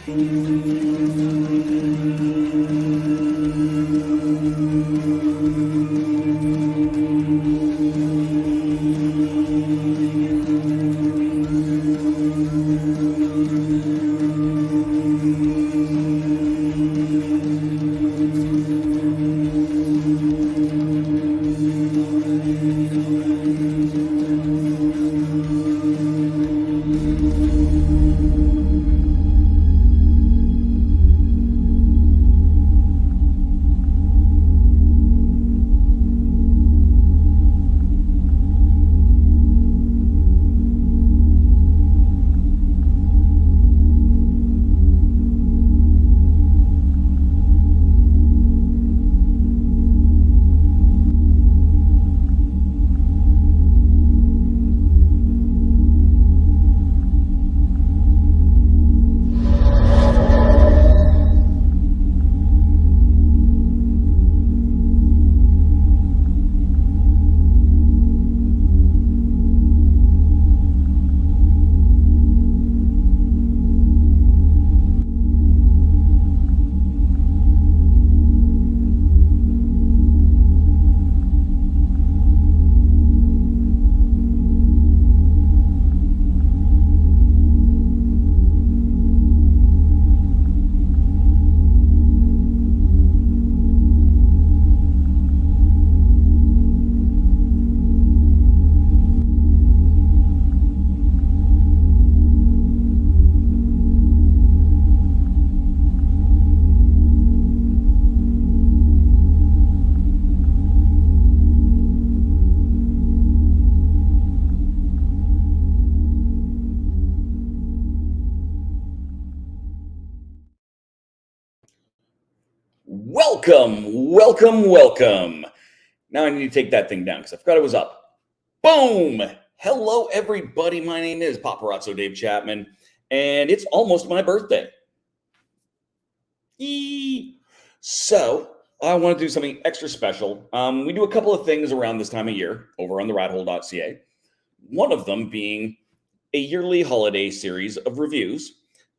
Welcome. Now I need to take that thing down because I forgot it was up. Boom! Hello, everybody. My name is Paparazzo Dave Chapman, and it's almost my birthday. So I want to do something extra special. We do a couple of things around this time of year over on the rathole.ca. One of them being a yearly holiday series of reviews.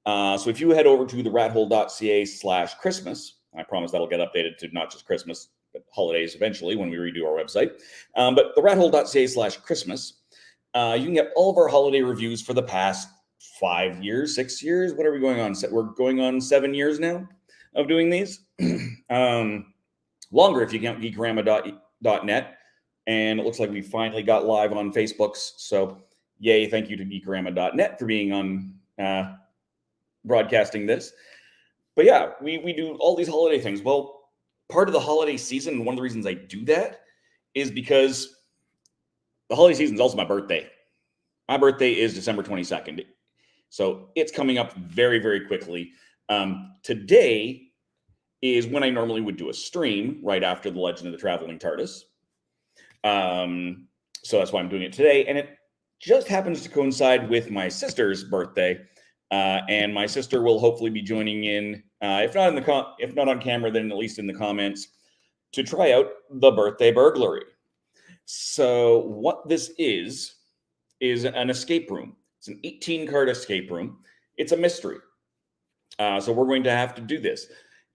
So if you head over to the rathole.ca/Christmas, I promise that'll get updated to not just Christmas, but holidays eventually when we redo our website. But the rathole.ca/Christmas, you can get all of our holiday reviews for the past 5 years, 6 years. What are we going on? We're going on 7 years now of doing these. Longer if you count geekrama.net. And it looks like we finally got live on Facebooks. So yay, thank you to geekrama.net for being on broadcasting this. But yeah, we do all these holiday things. Well, part of the holiday season, and one of the reasons I do that is because the holiday season is also my birthday. My birthday is December 22nd. So it's coming up very, very quickly. Today is when I normally would do a stream right after The Legend of the Traveling TARDIS. So that's why I'm doing it today. And it just happens to coincide with my sister's birthday. And my sister will hopefully be joining in, if not on camera, then at least in the comments, to try out the Birthday Burglary. So what this is an escape room. It's an 18-card escape room. It's a mystery. So we're going to have to do this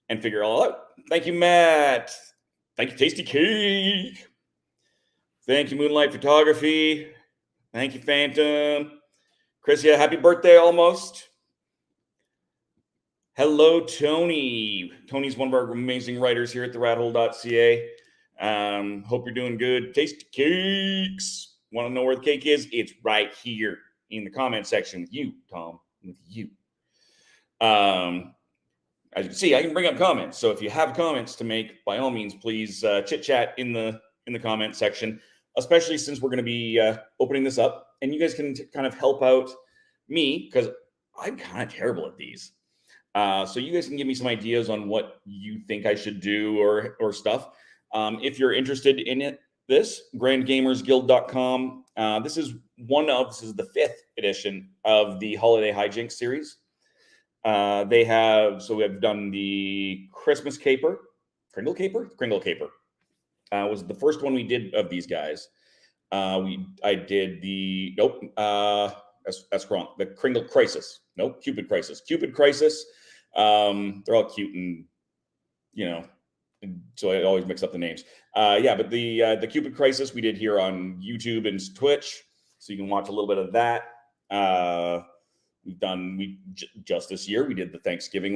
and figure it all out. Thank you, Matt. Thank you, Tasty Cake. Thank you, Moonlight Photography. Thank you, Phantom. Chrisia, happy birthday almost. Hello, Tony. Tony's one of our amazing writers here at the rathole.ca. Hope you're doing good. Tasty Cakes. Want to know where the cake is? It's right here in the comment section with you, Tom. With you. As you can see, I can bring up comments. So if you have comments to make, by all means, please chit-chat in the comment section, especially since we're going to be opening this up. And you guys can kind of help out me because I'm kind of terrible at these. So you guys can give me some ideas on what you think I should do or stuff. If you're interested in this, grandgamersguild.com. This is the 5th edition of the Holiday Hijinks series. We have done the Christmas Caper, Kringle Caper was the first one we did of these guys. That's wrong. The Kringle Crisis. Nope, Cupid Crisis. Cupid Crisis They're all cute and, so I always mix up the names. Yeah, but the Cupid Crisis we did here on YouTube and Twitch, so you can watch a little bit of that. Just this year we did the Thanksgiving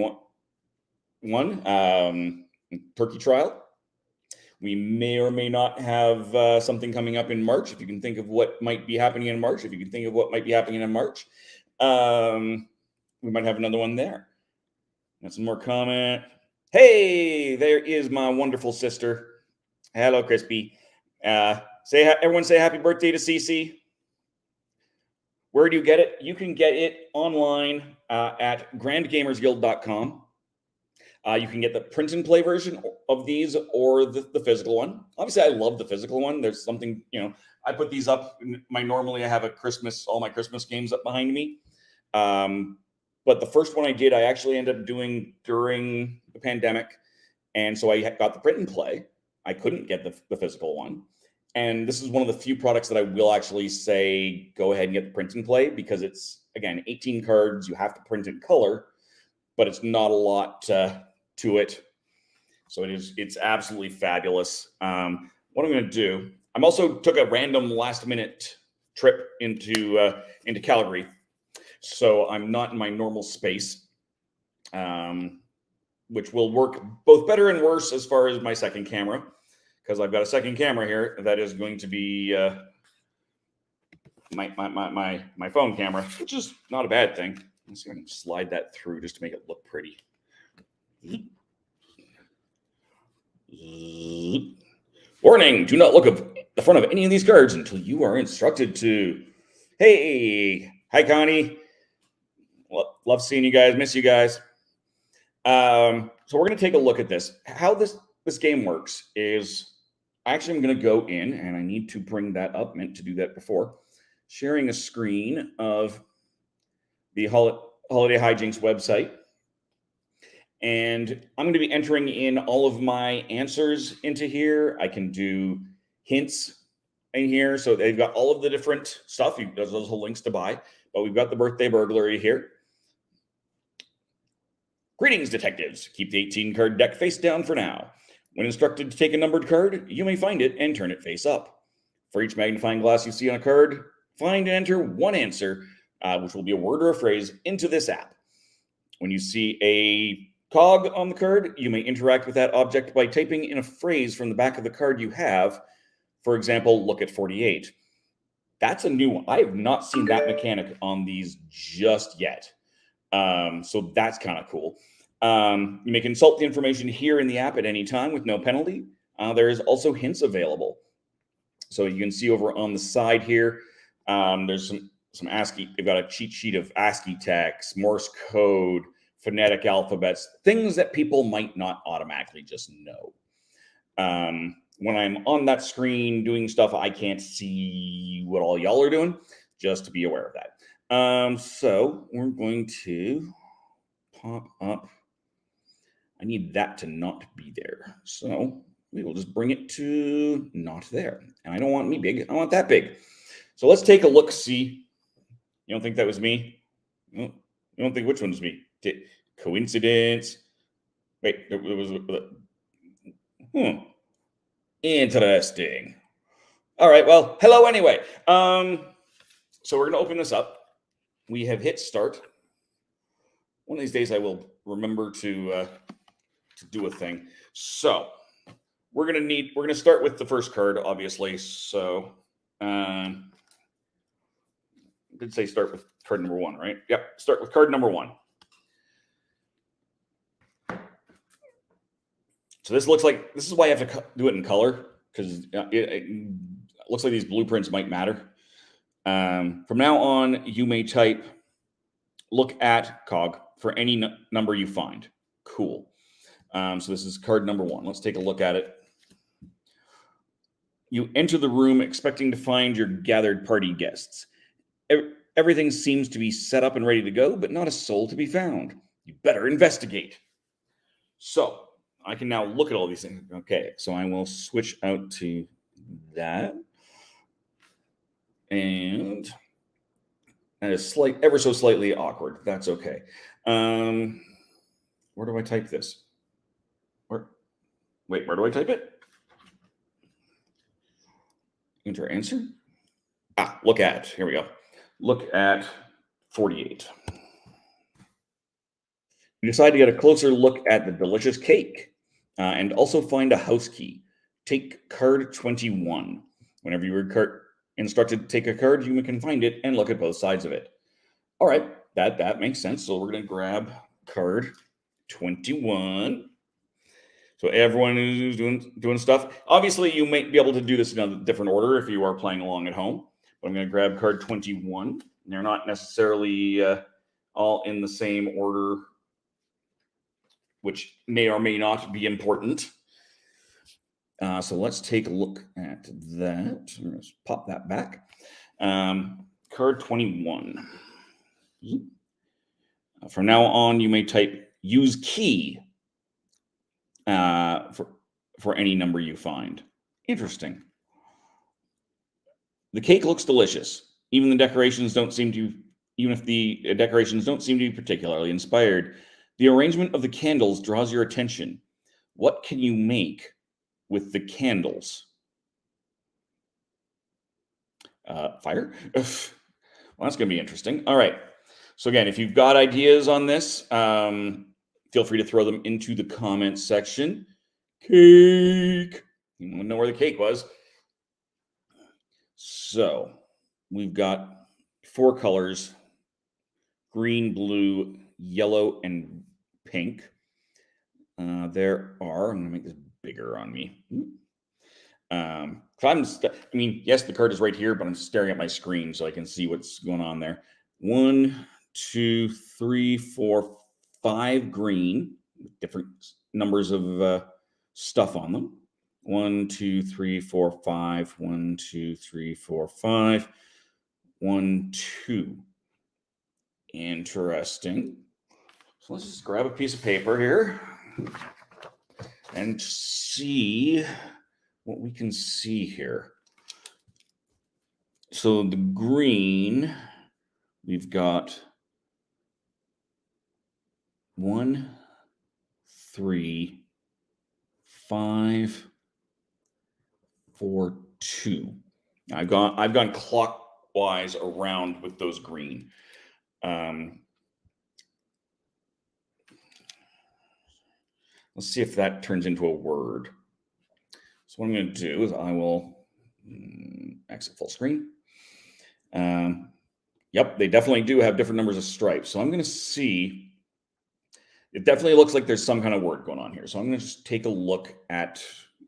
one, turkey trial. We may or may not have something coming up in March. If you can think of what might be happening in March, we might have another one there. Got some more comment. Hey, there is my wonderful sister. Hello, Crispy. Everyone say happy birthday to Cece. Where do you get it? You can get it online at grandgamersguild.com. You can get the print and play version of these or the physical one. Obviously, I love the physical one. There's something, I put these up. Normally I have all my Christmas games up behind me. But the first one I did, I actually ended up doing during the pandemic. And so I got the print and play. I couldn't get the physical one. And this is one of the few products that I will actually say, go ahead and get the print and play, because it's, again, 18 cards. You have to print in color, but it's not a lot to it. So it's absolutely fabulous. What I'm going to do, I'm also took a random last minute trip into Calgary. So I'm not in my normal space, which will work both better and worse as far as my second camera, because I've got a second camera here that is going to be my phone camera, which is not a bad thing. Let's see if I can slide that through just to make it look pretty. Warning, do not look at the front of any of these cards until you are instructed to. Hey, hi Connie. Love seeing you guys, miss you guys. So we're going to take a look at this. How this game works is, actually I'm going to go in, and I need to bring that up, meant to do that before, sharing a screen of the Holiday Hijinks website. And I'm going to be entering in all of my answers into here. I can do hints in here. So they've got all of the different stuff. There's those whole links to buy. But we've got the Birthday Burglary here. Greetings, detectives. Keep the 18-card deck face down for now. When instructed to take a numbered card, you may find it and turn it face up. For each magnifying glass you see on a card, find and enter one answer, which will be a word or a phrase, into this app. When you see a cog on the card, you may interact with that object by typing in a phrase from the back of the card you have. For example, look at 48. That's a new one. I have not seen that mechanic on these just yet. So that's kind of cool. You may consult the information here in the app at any time with no penalty. There is also hints available. So you can see over on the side here, there's some ASCII. They've got a cheat sheet of ASCII text, Morse code, phonetic alphabets, things that people might not automatically just know. When I'm on that screen doing stuff, I can't see what all y'all are doing, just to be aware of that. So we're going to pop up. I need that to not be there. So we will just bring it to not there. And I don't want me big. I want that big. So let's take a look, see. You don't think that was me? You don't think which one was me? Coincidence? Wait, there was... Interesting. All right, well, hello anyway. So we're going to open this up. We have hit start. One of these days I will remember to do a thing. So we're going to start with the first card, obviously. So I did say start with card number 1, right? Yep, start with card number 1. So this is why I have to do it in color, because it looks like these blueprints might matter. From now on, you may type look at cog for any number you find. Cool. So this is card number 1. Let's take a look at it. You enter the room expecting to find your gathered party guests. Everything seems to be set up and ready to go, but not a soul to be found. You better investigate. So I can now look at all these things. Okay, so I will switch out to that. And that is ever so slightly awkward. That's okay. Where do I type this? Wait, where do I type it? Enter answer. Look at, here we go. Look at 48. You decide to get a closer look at the delicious cake and also find a house key. Take card 21. Whenever you were instructed to take a card, you can find it and look at both sides of it. All right, that makes sense. So we're going to grab card 21. So everyone who's doing stuff, obviously you might be able to do this in a different order if you are playing along at home. But I'm going to grab card 21. They're not necessarily all in the same order, which may or may not be important. So let's take a look at that. I'm going to pop that back. Card 21. From now on, you may type use key for any number you find. Interesting. The cake looks delicious. Even if the decorations don't seem to be particularly inspired, the arrangement of the candles draws your attention. What can you make with the candles? Fire? Well, that's going to be interesting. All right. So again, if you've got ideas on this, feel free to throw them into the comments section. Cake. You want to know where the cake was? So we've got 4 colors: green, blue, yellow, and pink. I'm going to make this bigger on me. Yes, the card is right here, but I'm staring at my screen so I can see what's going on there. 1, 2, 3, 4, 5 green, different numbers of stuff on them. 1, 2, 3, 4, 5. 1, 2, 3, 4, 5. 1, 2. Interesting. So let's just grab a piece of paper here and see what we can see here. So the green, we've got 1, 3, 5, 4, 2. I've gone clockwise around with those green. Let's see if that turns into a word. So what I'm going to do is I will exit full screen. Yep, they definitely do have different numbers of stripes. So I'm going to see. It definitely looks like there's some kind of word going on here. So I'm going to just take a look at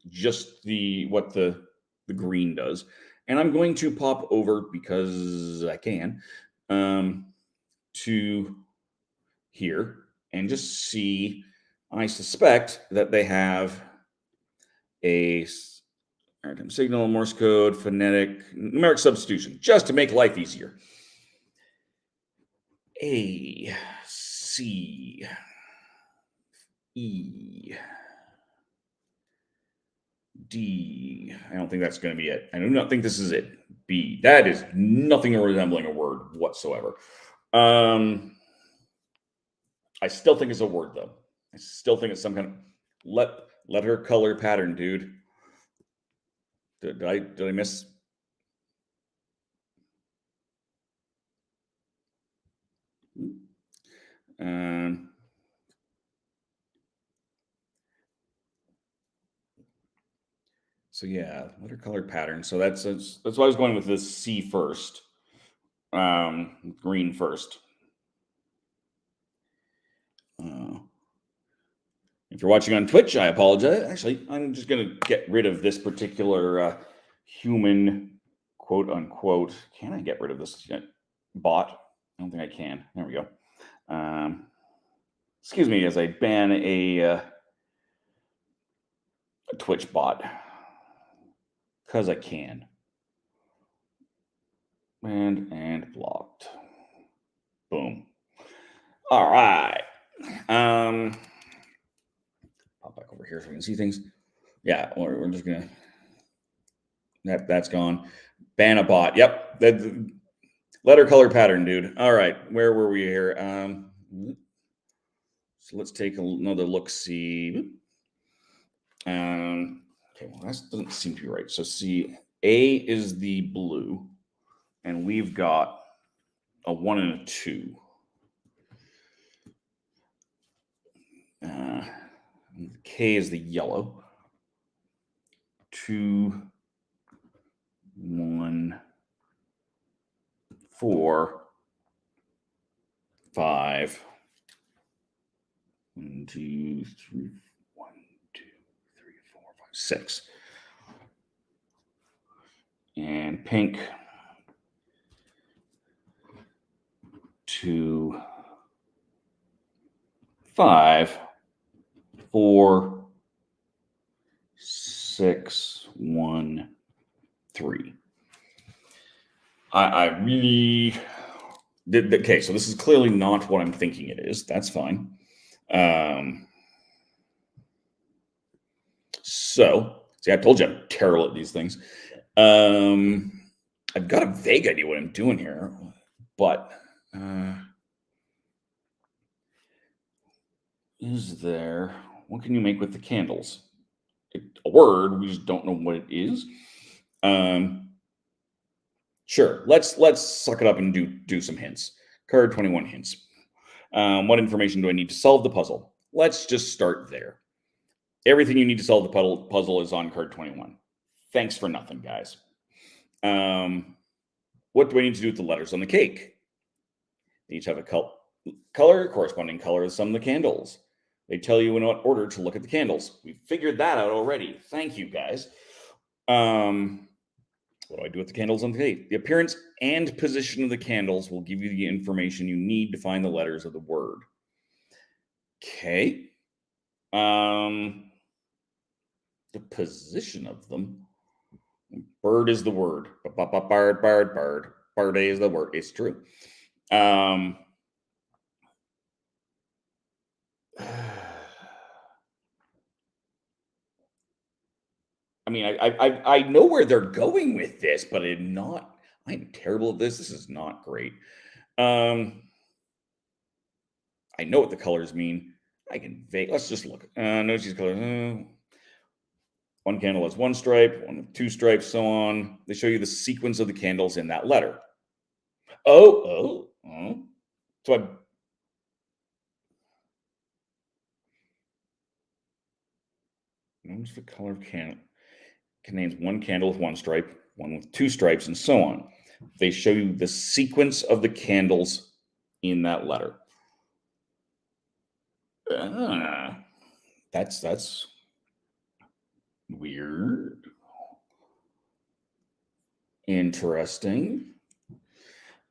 just what the green does. And I'm going to pop over, because I can, to here and just see. I suspect that they have a maritime signal, Morse code, phonetic, numeric substitution, just to make life easier. A, C, E, D. I don't think that's going to be it. I do not think this is it. B. That is nothing resembling a word whatsoever. I still think it's a word, though. I still think it's some kind of letter color pattern, dude. Did I miss? So yeah, letter color pattern. So that's why I was going with this C first. Green first. If you're watching on Twitch, I apologize. Actually, I'm just going to get rid of this particular human, quote unquote. Can I get rid of this bot? I don't think I can. There we go. Excuse me as I ban a Twitch bot, because I can. Banned and blocked. Boom. All right. Pop back over here so we can see things. Yeah, we're just gonna. That's gone. Ban a bot. Yep. The letter color pattern, dude. All right. Where were we here? So let's take another look-see. Okay, well, that doesn't seem to be right. So see, A is the blue, and we've got a 1 and a 2. K is the yellow. 2, 1, 4, 5. 1, 2, 3, 1, 2, 3, 4, 5, 6. And pink. 2, 5, 4, 6, 1, 3. I really did. Okay, so this is clearly not what I'm thinking it is. That's fine. So, see, I told you I'm terrible at these things. I've got a vague idea what I'm doing here, but is there? What can you make with the candles? A word. We just don't know what it is. Sure. Let's suck it up and do some hints. Card 21 hints. What information do I need to solve the puzzle? Let's just start there. Everything you need to solve the puzzle is on card 21. Thanks for nothing, guys. What do I need to do with the letters on the cake? They each have a color, corresponding color of some of the candles. They tell you in what order to look at the candles. We figured that out already. Thank you, guys. What do I do with the candles on the cake? The appearance and position of the candles will give you the information you need to find the letters of the word. Okay. The position of them. Bird is the word. Bird. Birthday is the word. It's true. I mean, I know where they're going with this, but I'm terrible at this. This is not great. I know what the colors mean. I can let's just look. Notice these colors. One candle has one stripe, one with 2 stripes, so on. They show you the sequence of the candles in that letter. Oh. So notice the color of candle contains one candle with 1 stripe, one with 2 stripes, and so on. They show you the sequence of the candles in that letter. That's weird. Interesting.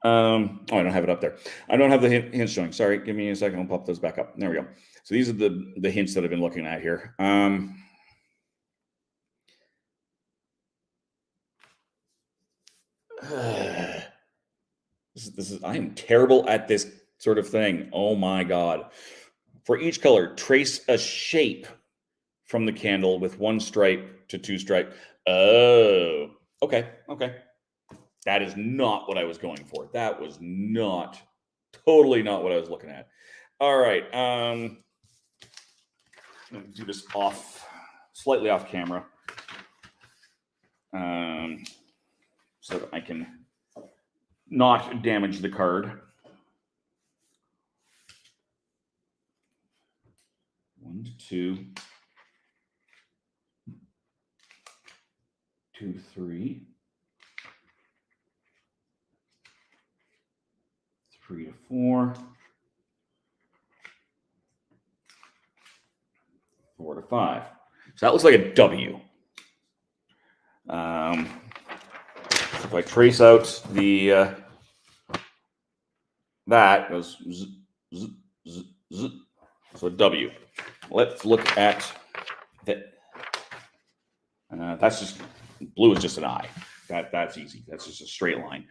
I don't have it up there. I don't have the hints showing. Sorry, give me a second. I'll pop those back up. There we go. So these are the hints that I've been looking at here. This is I am terrible at this sort of thing. Oh my God. For each color, trace a shape from the candle with 1 stripe to 2 stripe. Oh, okay. That is not what I was going for. That was totally not what I was looking at. All right. I'm gonna do this slightly off camera. So that I can not damage the card. 1 to 2. 2 to 3. 3 to 4. 4 to 5. So that looks like a W. If I trace out the that goes z, z, z, z. So a W. Let's look at the. That's just blue is just an I. That's easy. That's just a straight line.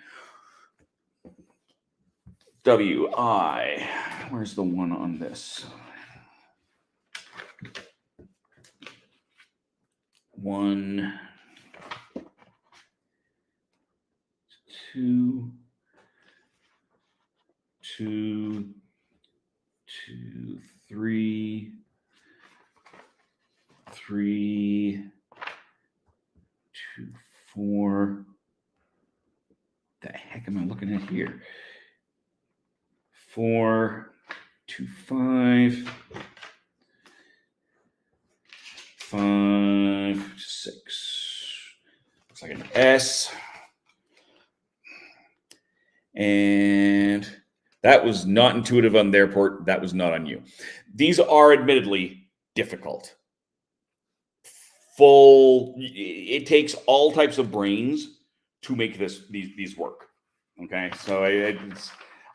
W-I. Where's the 1 on this? 1, 2, 2, 2, 3, 3, 2, 4. The heck am I looking at here? 4, 2, 5, 5, 6. Looks like an S. And that was not intuitive on their part. That was not on you. These are admittedly difficult. It takes all types of brains to make these work. Okay, so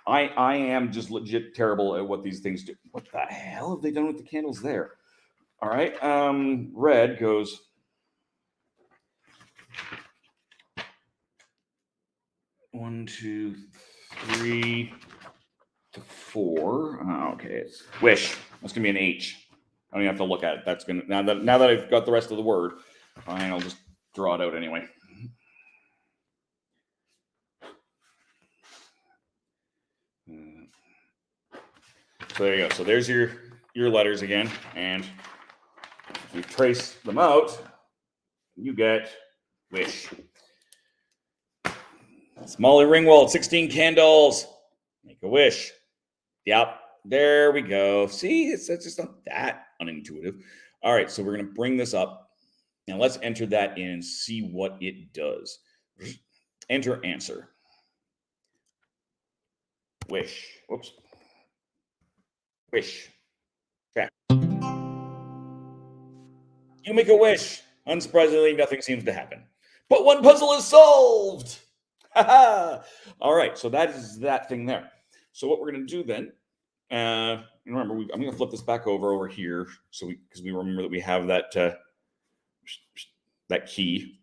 I am just legit terrible at what these things do. What the hell have they done with the candles there? All right, red goes 1, 2, 3 to 4. Oh, okay, it's wish. That's gonna be an H. I don't even have to look at it. That's gonna now that I've got the rest of the word, fine. I'll just draw it out anyway. So there you go. So there's your letters again, and if you trace them out, you get wish. Molly Ringwald, 16 candles. Make a wish. Yep, there we go. See, it's just not that unintuitive. All right, so we're going to bring this up. Now let's enter that in and see what it does. Enter answer. Wish. Whoops. Wish. Check. You make a wish. Unsurprisingly, nothing seems to happen. But one puzzle is solved. All right, so that is that thing there. So what we're going to do then, remember, I'm going to flip this back over here, so because we remember that we have that that key.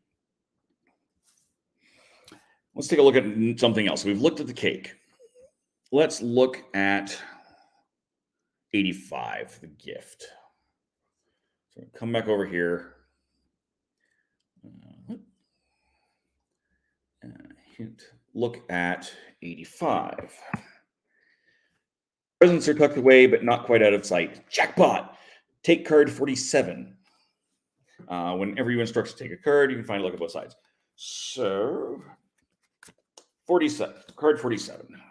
Let's take a look at something else. We've looked at the cake. Let's look at 85, the gift. So come back over here. Look at 85. Presents are tucked away, but not quite out of sight. Jackpot! Take card 47. Whenever you instruct to take a card, you can find a look at both sides. So, 47. Card 47.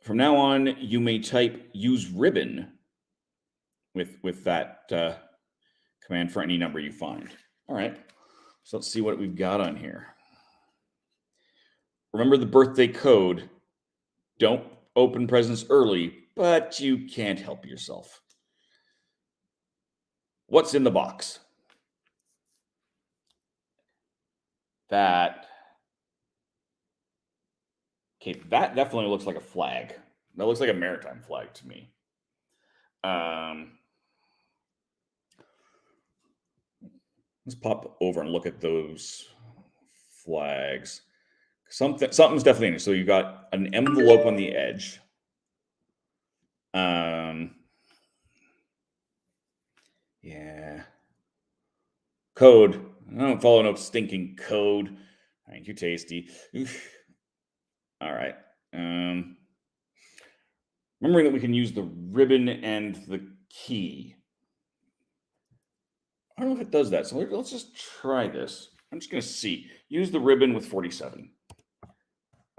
From now on, you may type use ribbon with that command for any number you find. All right, so let's see what we've got on here. Remember the birthday code. Don't open presents early, but you can't help yourself. What's in the box? That definitely looks like a flag. That looks like a maritime flag to me. Let's pop over and look at those flags. Something's definitely in it. So you've got an envelope on the edge. Yeah. Code. I don't follow no stinking code. Thank you, Tasty. Oof. All right. Remembering that we can use the ribbon and the key. I don't know if it does that. So let's just try this. I'm just going to see. Use the ribbon with 47. I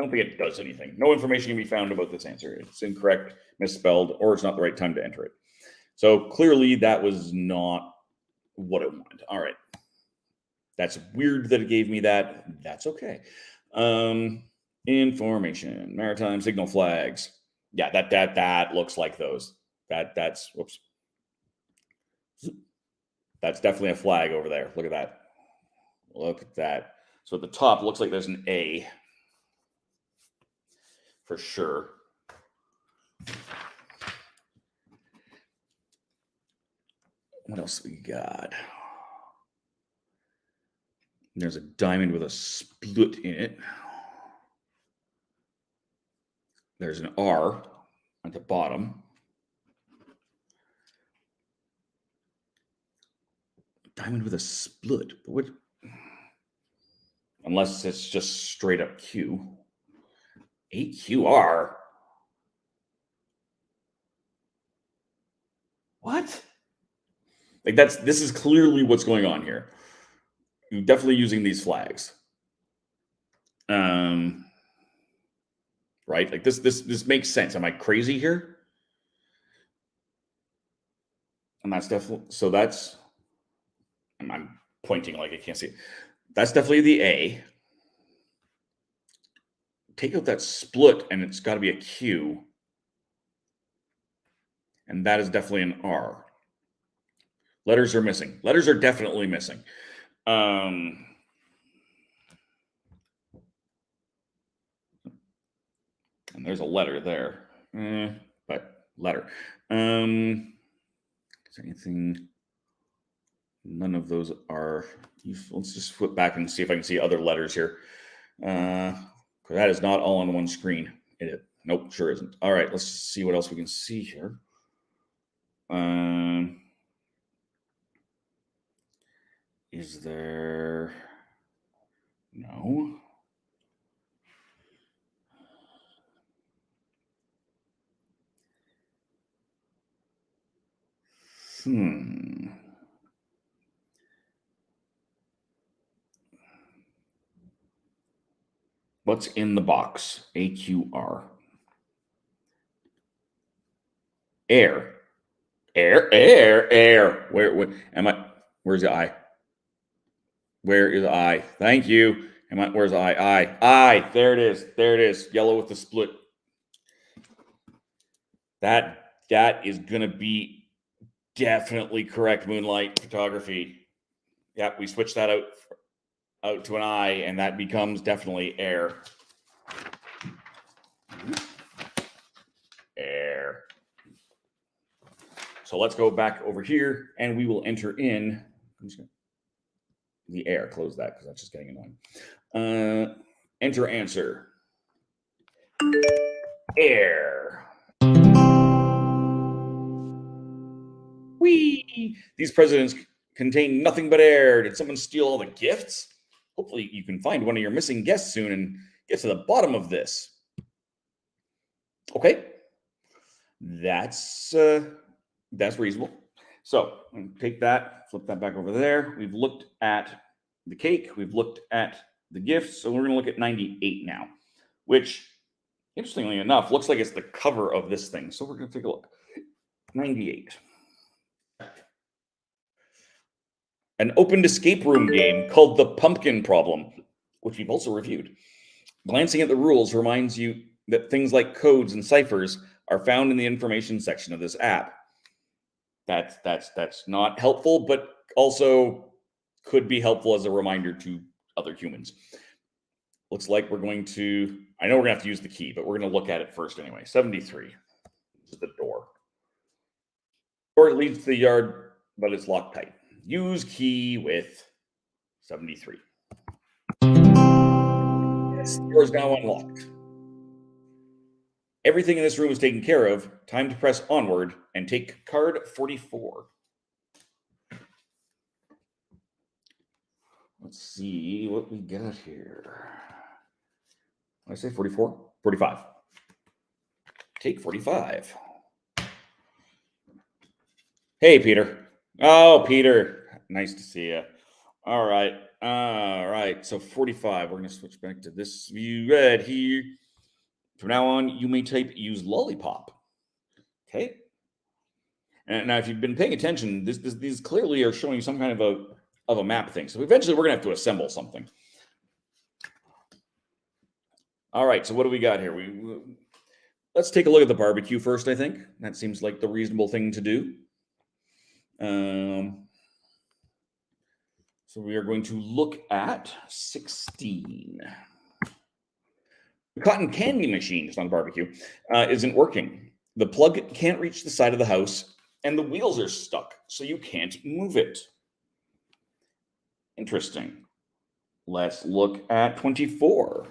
don't think it does anything. No information can be found about this answer. It's incorrect, misspelled, or it's not the right time to enter it. So clearly that was not what I wanted. All right. That's weird that it gave me that. That's okay. Information, maritime signal flags. Yeah, that looks like those. That's whoops. That's definitely a flag over there. Look at that. Look at that. So at the top, looks like there's an A. For sure. What else we got? There's a diamond with a split in it. There's an R at the bottom. Diamond with a split. But what? Unless it's just straight up Q. AQR? What? Like this is clearly what's going on here. You're definitely using these flags. Right? Like this makes sense. Am I crazy here? And that's definitely so that's I'm pointing like I can't see it. That's definitely the A. Take out that split and it's got to be a Q. And that is definitely an R. Letters are missing. Letters are definitely missing. And there's a letter there. But letter. Is anything? None of those are useful. Let's just flip back and see if I can see other letters here. That is not all on one screen. Nope, sure isn't. All right, let's see what else we can see here. Is there? No. What's in the box? AQR. Air. Where am I? Where's the I? Where is I? Thank you. Where's I? There it is. There it is. Yellow with the split. That is gonna be definitely correct. Moonlight photography. Yep, we switched that out to an I, and that becomes definitely air. Air. So let's go back over here, and we will enter in the air. Close that because that's just getting annoying. Enter answer. Air. Whee! These presidents contain nothing but air. Did someone steal all the gifts? Hopefully you can find one of your missing guests soon and get to the bottom of this. Okay. That's reasonable. So take that, flip that back over there. We've looked at the cake. We've looked at the gifts. So we're going to look at 98 now, which, interestingly enough, looks like it's the cover of this thing. So we're going to take a look. 98. An opened escape room game called The Pumpkin Problem, which we've also reviewed. Glancing at the rules reminds you that things like codes and ciphers are found in the information section of this app. That's not helpful, but also could be helpful as a reminder to other humans. Looks like we're going to, I know we're going to have to use the key, but we're going to look at it first anyway. 73 is the door. Door leads to the yard, but it's locked tight. Use key with 73. This door is now unlocked. Everything in this room is taken care of. Time to press onward and take card 44. Let's see what we got here. What did I say 44? 45. Take 45. Hey, Peter. Oh, Peter. Nice to see you. All right. All right. So 45. We're going to switch back to this view right here. From now on, you may type use lollipop. Okay. And now, if you've been paying attention, these clearly are showing some kind of a map thing. So eventually, we're going to have to assemble something. All right. So what do we got here? Let's take a look at the barbecue first. I think that seems like the reasonable thing to do. So we are going to look at 16. The cotton candy machine, it's not a barbecue, isn't working. The plug can't reach the side of the house, and the wheels are stuck, so you can't move it. Interesting. Let's look at 24.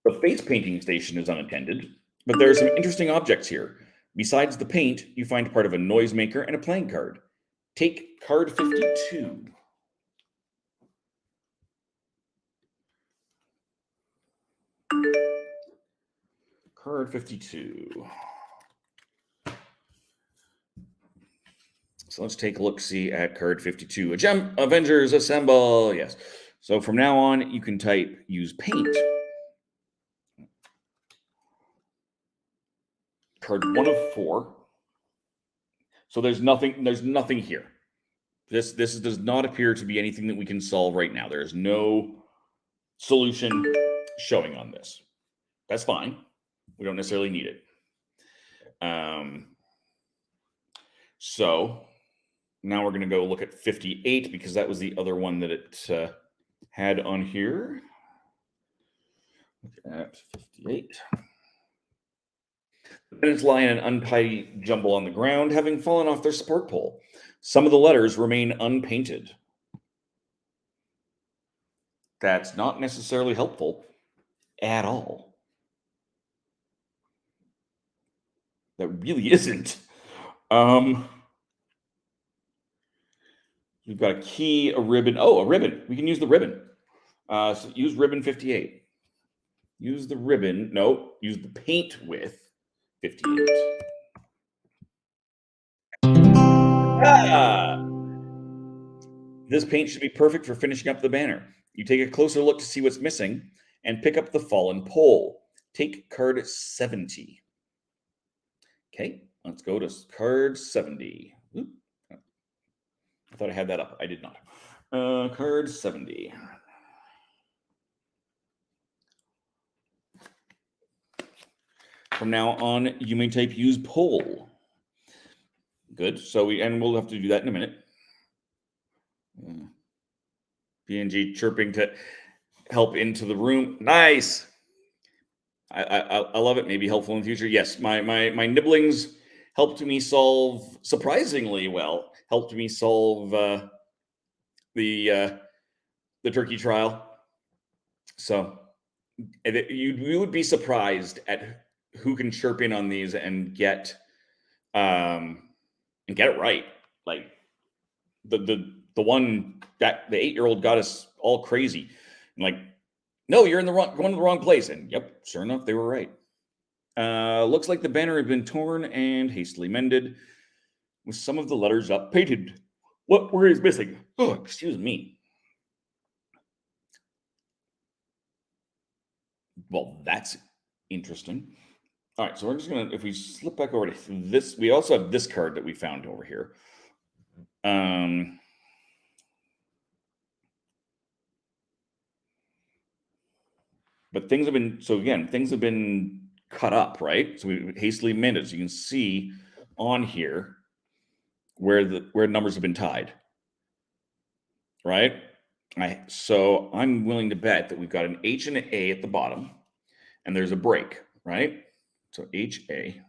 The face painting station is unattended, but there are some interesting objects here. Besides the paint, you find part of a noisemaker and a playing card. Take card 52. Card 52. So let's take a look-see at card 52. Avengers Assemble. Yes. So from now on, you can type use paint. Card 1 of 4. So there's nothing here. This does not appear to be anything that we can solve right now. There is no solution showing on this. That's fine. We don't necessarily need it. So now we're going to go look at 58 because that was the other one that it had on here. Look at 58. The pennants lie in an untidy jumble on the ground, having fallen off their support pole. Some of the letters remain unpainted. That's not necessarily helpful at all. That really isn't. We've got a key, a ribbon. Oh, a ribbon. We can use the ribbon. So use ribbon 58. Use the ribbon. No, use the paint with 58. This paint should be perfect for finishing up the banner. You take a closer look to see what's missing and pick up the fallen pole. Take card 70. Okay, let's go to card 70. Oop. I thought I had that up. I did not. Card 70. From now on, you may type use pole. Good. So we'll have to do that in a minute. PNG chirping to help into the room. Nice. I love it. Maybe helpful in the future. Yes, my nibblings helped me solve surprisingly well. Helped me solve the turkey trial. So you would be surprised at who can chirp in on these and get it right. Like the one that the 8-year-old got us all crazy. I'm like, no, you're going to the wrong place. And yep, sure enough, they were right. Looks like the banner had been torn and hastily mended, with some of the letters up painted. What word is missing? Oh, excuse me. Well, that's interesting. All right, so we're just gonna, if we slip back over to this, we also have this card that we found over here. But things have been cut up, right? So we hastily mended. So you can see on here where numbers have been tied, right? So I'm willing to bet that we've got an H and an A at the bottom, and there's a break, right? So HA.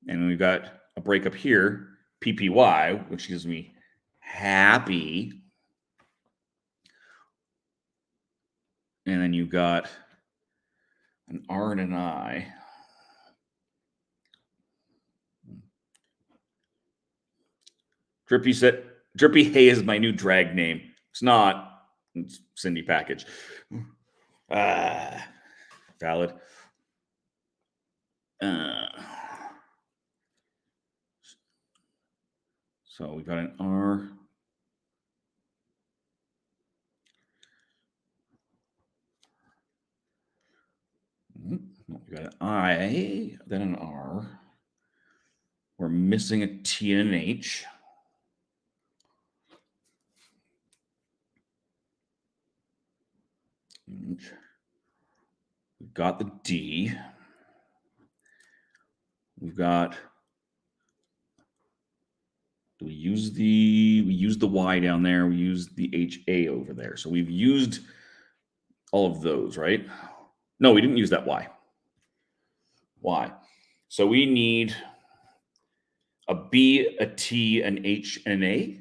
And we've got a break up here, PPY, which gives me happy. And then you've got an R and an I. Drippy Hay is my new drag name. It's not. It's Cindy Package. Valid. So we've got an R. We've got an I, then an R. We're missing a T and an H. We've got the D. We've got. We use the Y down there. We use the HA over there. So we've used all of those, right? No, we didn't use that Y. Y. So we need a B, a T, an H, and an A.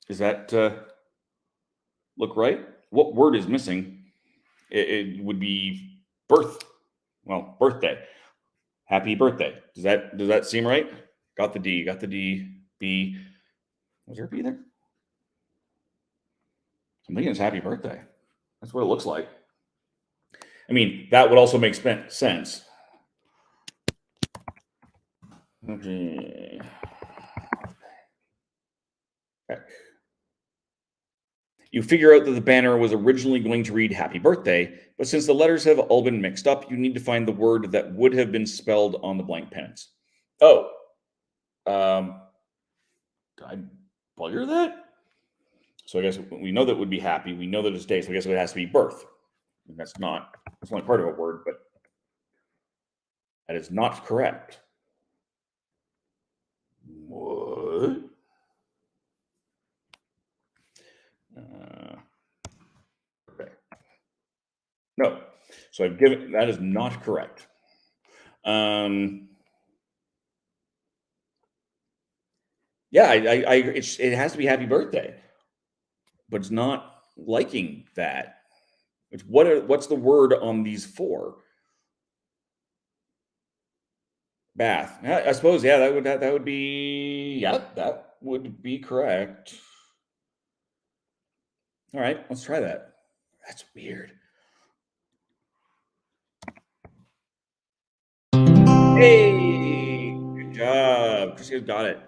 Does that look right? What word is missing? It would be birthday. Happy birthday. Does that seem right? Got the D, B. Was there a B there? I'm thinking it's happy birthday. That's what it looks like. I mean, that would also make sense. Okay. You figure out that the banner was originally going to read happy birthday, but since the letters have all been mixed up, you need to find the word that would have been spelled on the blank pennants. Oh, did I bugger that? So I guess we know that would be happy. We know that it's day, so I guess it has to be birth. And that's only part of a word, but that is not correct. What? Okay. No. So I've given, that is not correct. Yeah, it has to be happy birthday, but it's not liking that. What's the word on these four? Bath. I suppose, yeah, that would be, yeah, that would be correct. All right, let's try that. That's weird. Hey, good job. Christine got it.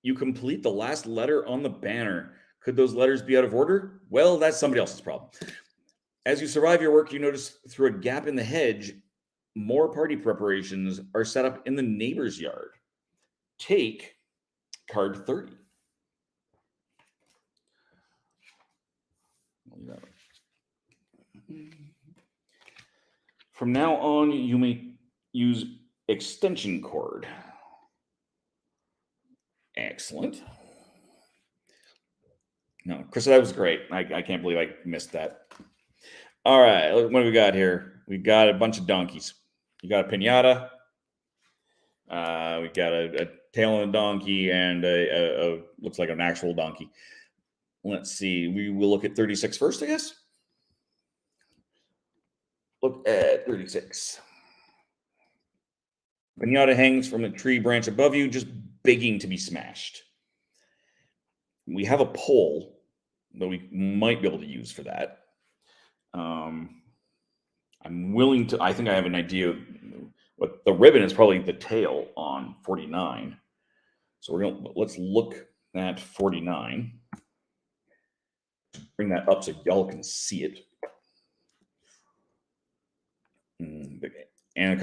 You complete the last letter on the banner. Could those letters be out of order? Well, that's somebody else's problem. As you survive your work, you notice through a gap in the hedge, more party preparations are set up in the neighbor's yard. Take card 30. From now on, you may use extension cord. Excellent. No, Chris, that was great. I can't believe I missed that. All right, what do we got here? We got a bunch of donkeys. You got a pinata. We got a tail on a donkey and a looks like an actual donkey. Let's see. We will look at 36 first, I guess. Look at 36. Pinata hangs from a tree branch above you, just begging to be smashed. We have a pole that we might be able to use for that. I'm willing to, I think I have an idea. What the ribbon is probably the tail on 49. So let's look at 49. Bring that up so y'all can see it. And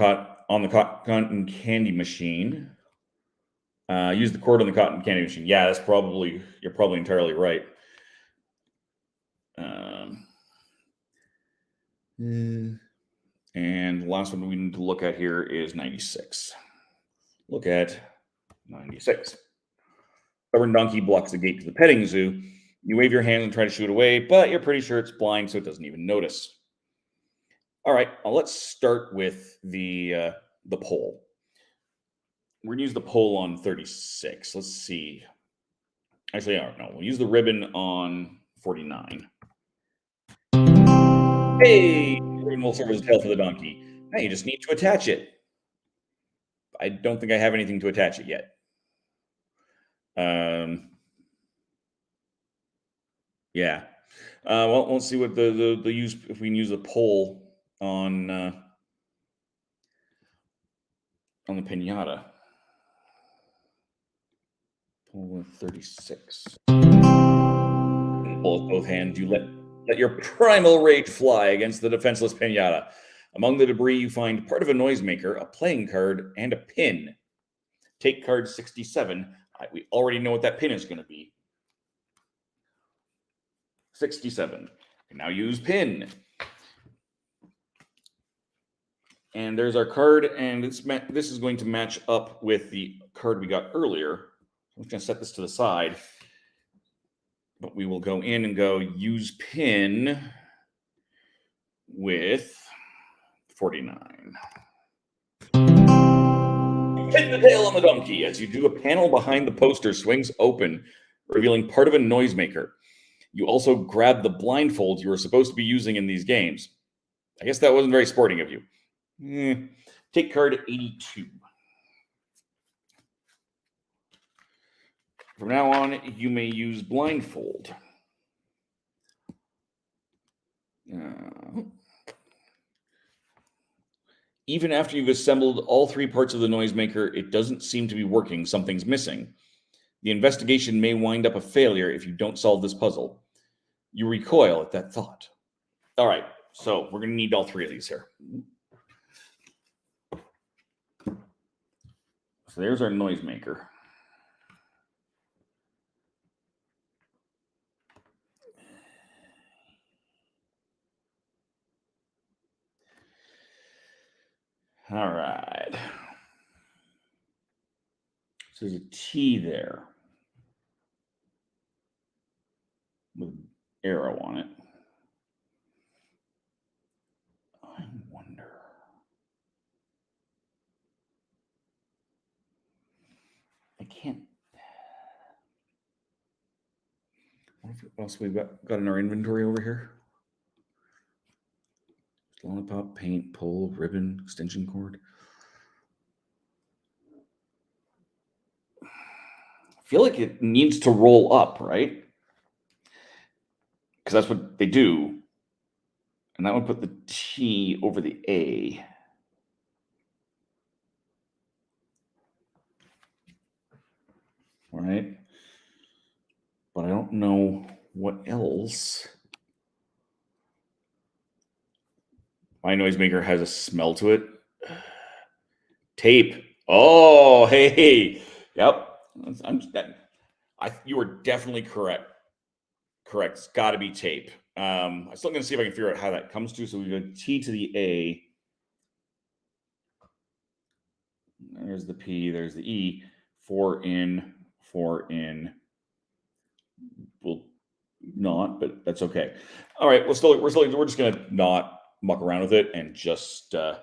on the cotton candy machine. Use the cord on the cotton candy machine. Yeah, you're probably entirely right. And the last one we need to look at here is 96. Look at 96. Stubborn donkey blocks the gate to the petting zoo. You wave your hand and try to shoot away, but you're pretty sure it's blind, so it doesn't even notice. All right, let's start with the pole. We're gonna use the pole on 36. Let's see. Actually, no, we'll use the ribbon on 49. Hey, the ribbon will serve as a tail for the donkey. Now you just need to attach it. I don't think I have anything to attach it yet. Yeah. Well, let's see what the use, if we can use the pole on the pinata. Pull with 36. Pull with both hands. You let your primal rage fly against the defenseless pinata. Among the debris, you find part of a noisemaker, a playing card, and a pin. Take card 67. We already know what that pin is going to be. 67. And now use pin. And there's our card, and this is going to match up with the card we got earlier. I'm just going to set this to the side. But we will go in and go use pin with 49. Pin the tail on the donkey. As you do, a panel behind the poster swings open, revealing part of a noisemaker. You also grab the blindfold you were supposed to be using in these games. I guess that wasn't very sporting of you. Take card 82. From now on, you may use blindfold. Even after you've assembled all three parts of the noisemaker, it doesn't seem to be working. Something's missing. The investigation may wind up a failure if you don't solve this puzzle. You recoil at that thought. All right, so we're going to need all three of these here. So there's our noisemaker. All right. So there's a T there with an arrow on it. I wonder. I can't. What else we've got in our inventory over here? Lollipop, paint, pole, ribbon, extension cord. I feel like it needs to roll up, right? Because that's what they do. And that would put the T over the A. All right. But I don't know what else. My noisemaker has a smell to it. Tape. Oh, hey. Yep. You were definitely correct. Correct. It's got to be tape. I'm still going to see if I can figure out how that comes to. So we go T to the A. There's the P. There's the E. 4 in. 4 in. Well, not, but that's okay. All right. We're just going to not muck around with it and just go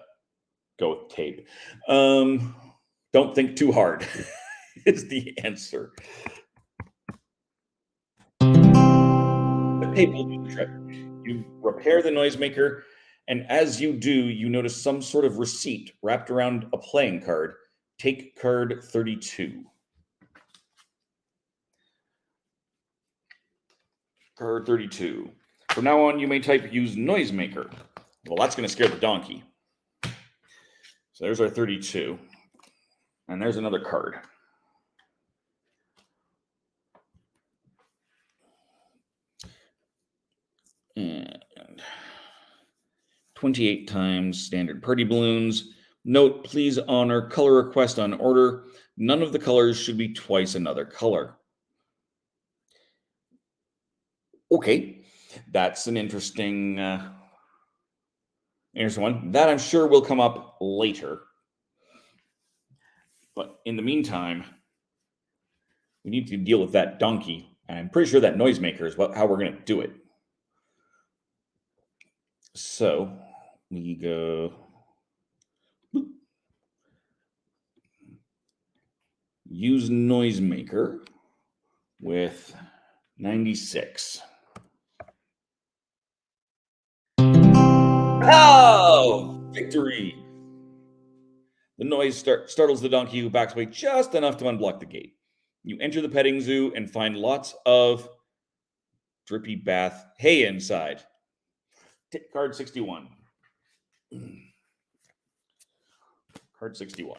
with tape. Don't think too hard is the answer. The tape will do the trick. You repair the noisemaker, and as you do, you notice some sort of receipt wrapped around a playing card. Take card 32. Card 32. From now on, you may type use noisemaker. Well, that's going to scare the donkey. So there's our 32. And there's another card. And 28 times standard party balloons. Note, please honor color request on order. None of the colors should be twice another color. Okay, that's an interesting one. That I'm sure will come up later. But in the meantime, we need to deal with that donkey. And I'm pretty sure that noisemaker is how we're going to do it. So we go use noisemaker with 96. Oh, victory! The noise startles the donkey, who backs away just enough to unblock the gate. You enter the petting zoo and find lots of drippy bath hay inside. Card 61. Card 61.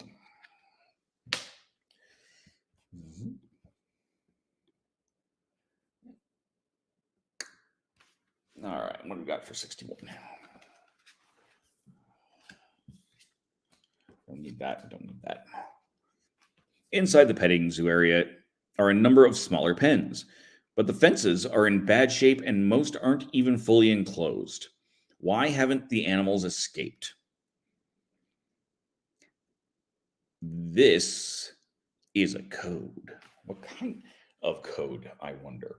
All right, what do we got for 61? Don't need that. Don't need that. Inside the petting zoo area are a number of smaller pens, but the fences are in bad shape and most aren't even fully enclosed. Why haven't the animals escaped? This is a code. What kind of code, I wonder?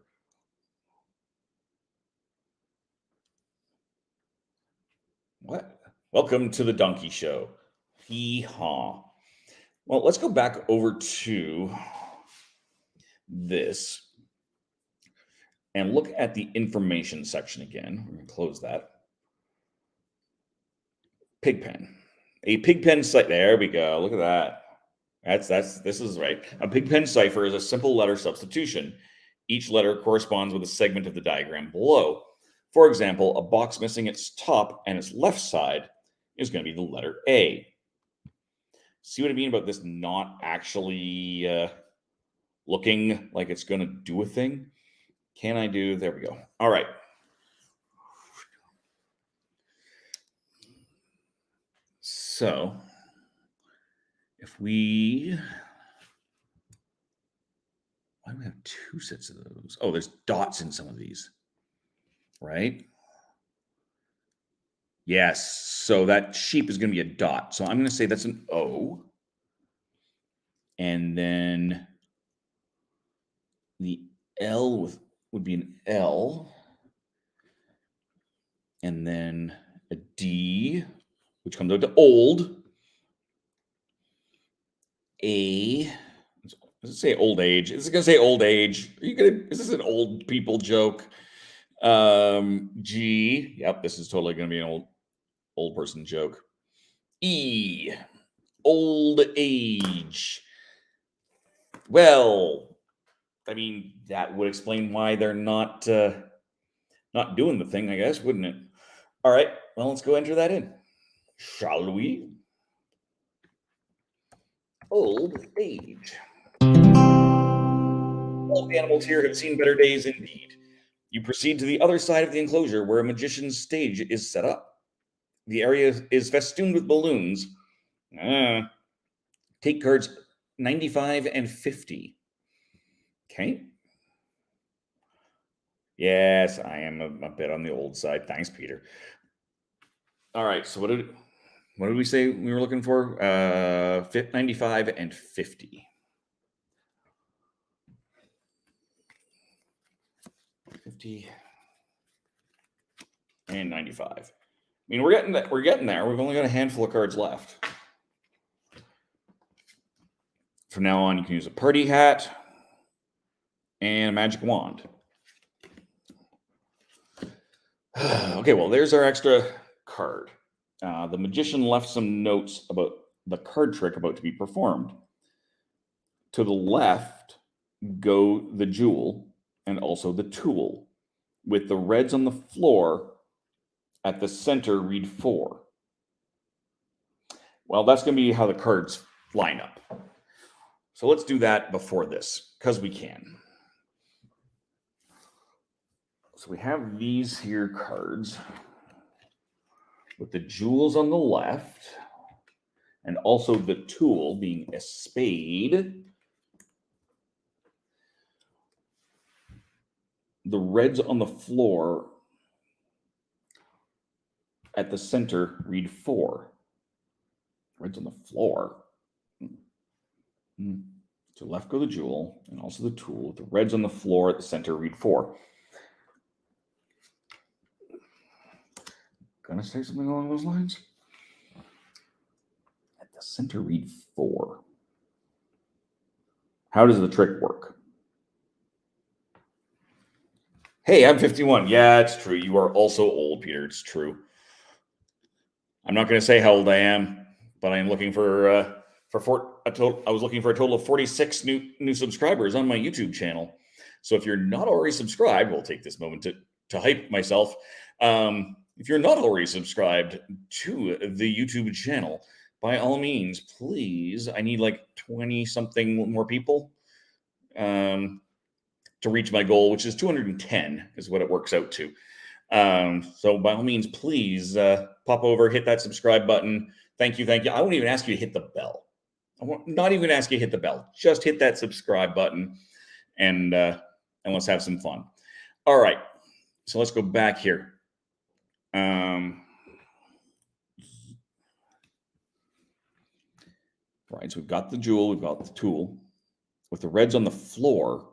What? Welcome to the Donkey Show. Hee-haw. Well, let's go back over to this and look at the information section again. We're going to close that. Pigpen. A pigpen cipher. There we go. Look at that. This is right. A pigpen cipher is a simple letter substitution. Each letter corresponds with a segment of the diagram below. For example, a box missing its top and its left side is going to be the letter A. See what I mean about this not actually looking like it's going to do a thing? Can I do? There we go. All right. So if we, why do we have two sets of those? Oh, there's dots in some of these, right? Yes. So that sheep is going to be a dot. So I'm going to say that's an O. And then the L would be an L. And then a D, which comes out to old. A, does it say old age? Is it going to say old age? Is this an old people joke? G, yep, this is totally going to be an old person joke. E, old age. Well, I mean, that would explain why they're not doing the thing, I guess, wouldn't it? All right, well, let's go enter that in. Shall we? Old age. All the animals here have seen better days indeed. You proceed to the other side of the enclosure where a magician's stage is set up. The area is festooned with balloons. Take cards 95 and 50. Okay. Yes, I am a bit on the old side. Thanks, Peter. All right, so what did we say we were looking for? 95 and 50. 50 and 95. I mean, we're getting there. We've only got a handful of cards left. From now on, you can use a party hat and a magic wand. Okay, well, there's our extra card. The magician left some notes about the card trick about to be performed. To the left go the jewel and also the tool. With the reds on the floor, at the center, read 4. Well, that's going to be how the cards line up. So let's do that before this, because we can. So we have these here cards with the jewels on the left and also the tool being a spade. The reds on the floor at the center read 4. Reds on the floor. To left go the jewel and also the tool. The reds on the floor at the center read 4. Gonna say something along those lines? At the center read 4. How does the trick work? Hey, I'm 51. Yeah, it's true. You are also old, Peter. It's true. I'm not going to say how old I am, but I am looking for I was looking for a total of 46 new subscribers on my YouTube channel. So if you're not already subscribed, we'll take this moment to hype myself. If you're not already subscribed to the YouTube channel, by all means, please, I need like 20 something more people to reach my goal, which is 210 is what it works out to. So by all means, please pop over, hit that subscribe button. Thank you. I won't even ask you to hit the bell. I won't not even ask you to hit the bell. Just hit that subscribe button and let's have some fun. All right. So let's go back here. Right. So we've got the jewel, we've got the tool. With the reds on the floor,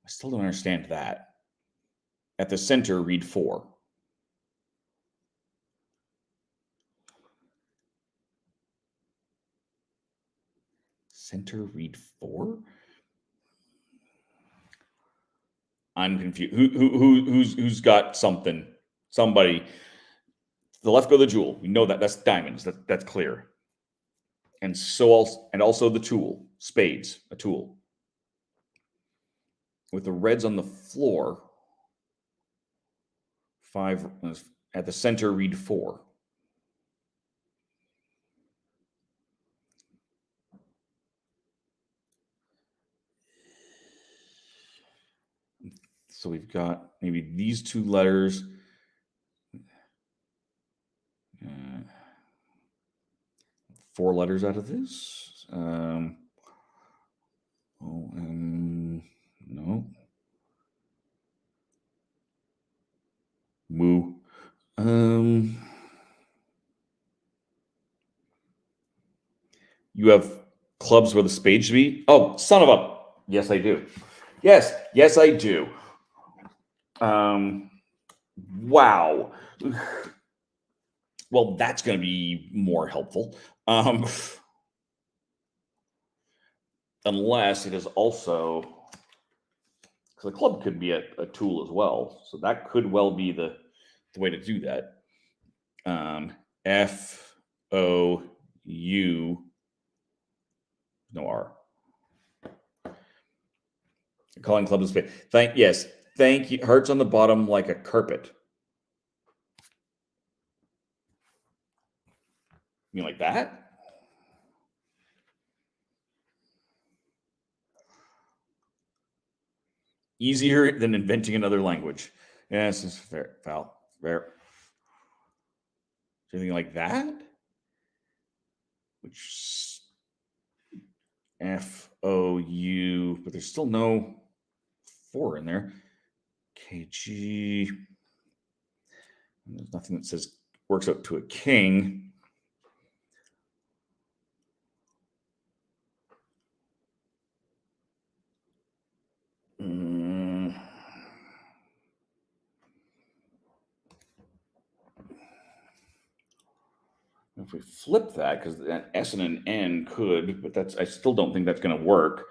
I still don't understand that. At the center, read 4. Center, read 4? I'm confused. Who's got something? Somebody. To the left go the jewel. We know that. That's diamonds. That's clear. And also the tool. Spades, a tool. With the reds on the floor, 5 at the center, read 4. So we've got maybe these 2 letters. 4 letters out of this. No. Woo. You have clubs where the spade should be. Oh, son of a. Yes, I do. Yes, I do. Wow. Well, that's going to be more helpful. Unless it is also, because the club could be a tool as well. So that could well be the way to do that. F-O-U, no R. Calling club a spade. Thank you. Hearts on the bottom like a carpet. You mean like that? Easier than inventing another language. Yes, it's fair. Foul. Fair. Anything like that? Which F-O-U, but there's still no 4 in there. KG. There's nothing that says works out to a king. If we flip that, because an S and an N could, but I still don't think that's going to work.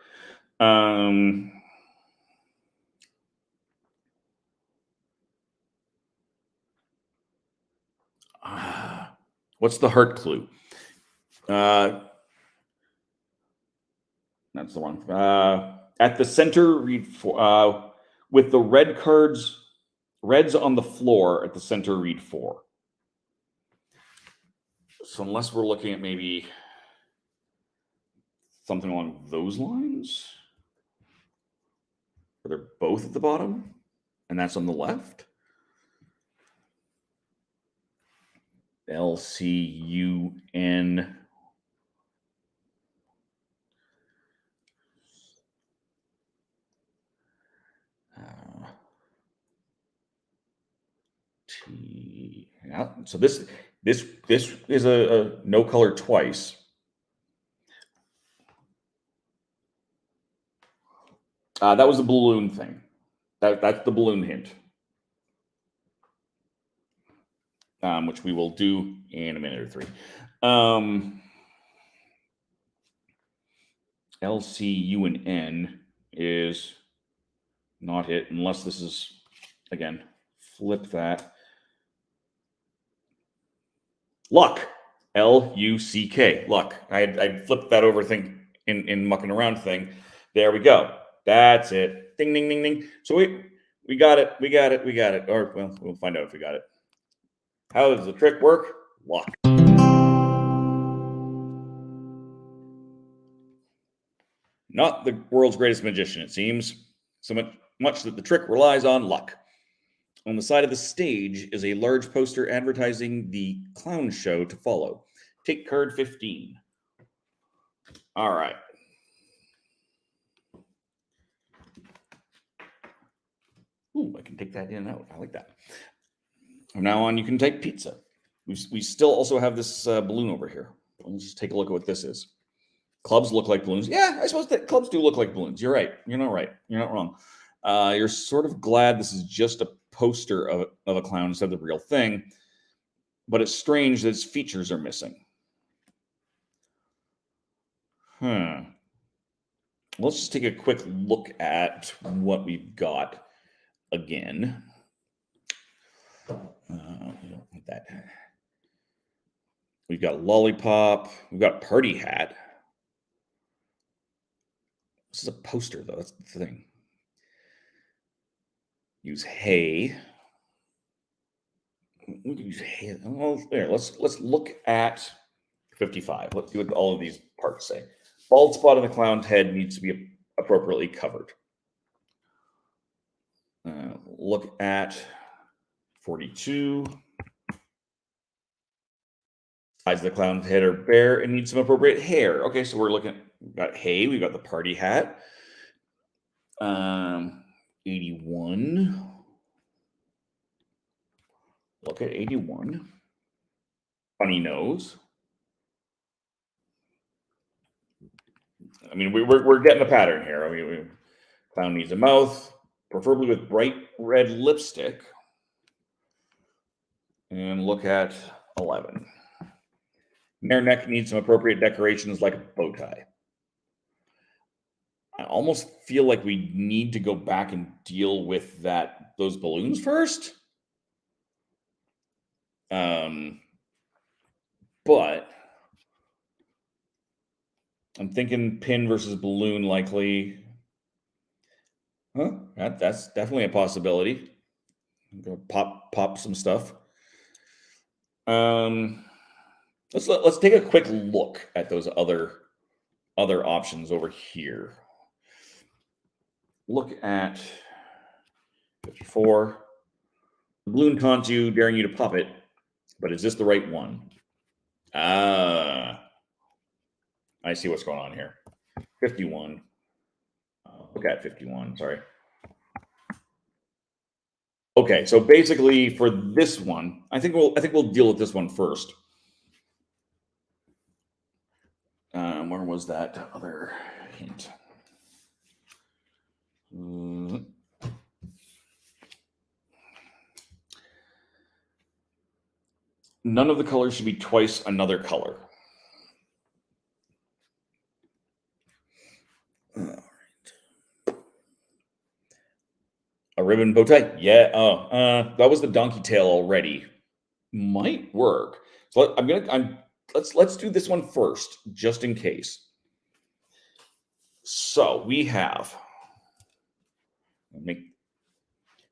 What's the heart clue? That's the one. At the center, read 4. With the reds on the floor at the center, read 4. So unless we're looking at maybe something along those lines, where they're both at the bottom, and that's on the left. L-C-U-N. T. Yeah. So this is a no color twice. That was the balloon thing. That's the balloon hint, which we will do in a minute or 3. L-C-U-N is not it, unless this is, again, flip that. Luck. L-U-C-K. Luck. I flipped that over thing in mucking around thing. There we go. That's it. Ding, ding, ding, ding. So we got it. We got it. Or, well, we'll find out if we got it. How does the trick work? Luck. Not the world's greatest magician, it seems. So much that the trick relies on luck. On the side of the stage is a large poster advertising the clown show to follow. Take card 15. All right. Ooh, I can take that in and out. I like that. From now on, you can type pizza. We still also have this balloon over here. Let's just take a look at what this is. Clubs look like balloons. Yeah, I suppose that clubs do look like balloons. You're right. You're not right. You're not wrong. You're sort of glad this is just a poster of a clown instead of the real thing. But it's strange that its features are missing. Let's just take a quick look at what we've got again. That. We've got lollipop. We've got party hat. This is a poster, though. That's the thing. Use hay. we can use well, there. Let's look at 55. Let's see what all of these parts say. Bald spot on the clown's head needs to be appropriately covered. Look at 42. Sides of the clown's head are bare and need some appropriate hair. Okay, so we're looking. We've got hay. We've got the party hat. 81. Look at 81. Funny nose. I mean, we're getting a pattern here. I mean, clown needs a mouth, preferably with bright red lipstick. And look at 11. Their neck needs some appropriate decorations like a bow tie. I almost feel like we need to go back and deal with those balloons first. But I'm thinking pin versus balloon likely. Huh? That's definitely a possibility. Go pop some stuff. Let's take a quick look at those other options over here. Look at 54. The balloon taunts you, daring you to pop it, but is this the right one? I see what's going on here. 51. Look at 51. Sorry. Okay, so basically for this one, I think we'll deal with this one first. Where was that other hint? None of the colors should be twice another color. All right. A ribbon bow tie? Yeah. That was the donkey tail already. Might work. So let's do this one first, just in case. So we have,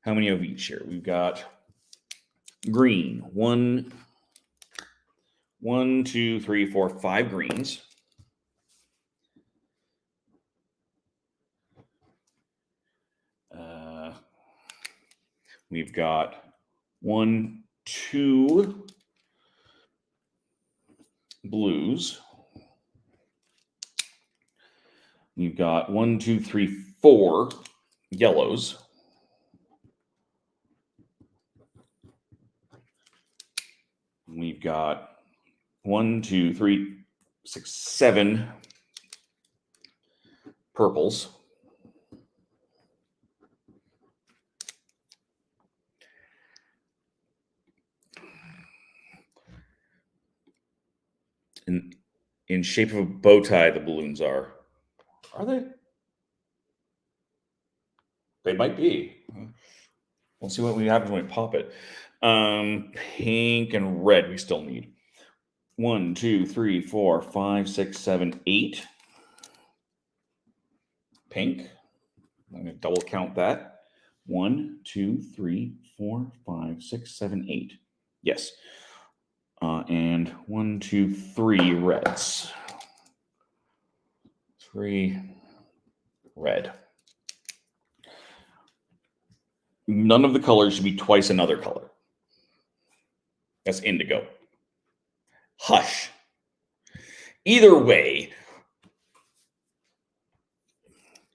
how many of each here? We've got green. 1, 2, 3, 4, 5 greens. We've got 1, 2 blues. We've got 1, 2, 3, 4 yellows. We've got 1, 2, 3, 6, 7 purples. In shape of a bow tie, the balloons are. Are they? They might be. We'll see what we have when we pop it. Pink and red we still need. 1, 2, 3, 4, 5, 6, 7, 8. Pink. I'm going to double count that. 1, 2, 3, 4, 5, 6, 7, 8. Yes. And 1, 2, 3 reds. 3 red. None of the colors should be twice another color. That's indigo. Hush. Either way.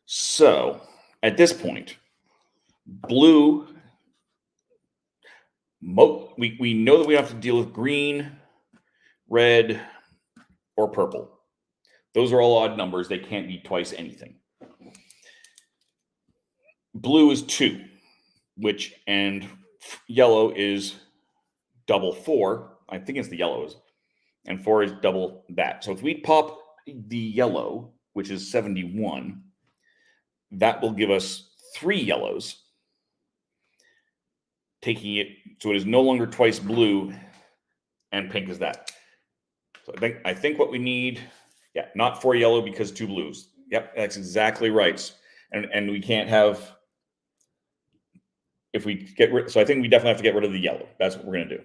So, at this point, blue, we know that we have to deal with green, red, or purple. Those are all odd numbers. They can't be twice anything. Blue is 2, and yellow is double 4. I think it's the yellows. And 4 is double that. So if we pop the yellow, which is 71, that will give us 3 yellows, taking it so it is no longer twice blue, and pink is that. So I think what we need, not 4 yellow because 2 blues. Yep, that's exactly right. And we can't have, if we get rid, so I think we definitely have to get rid of the yellow. That's what we're going to do.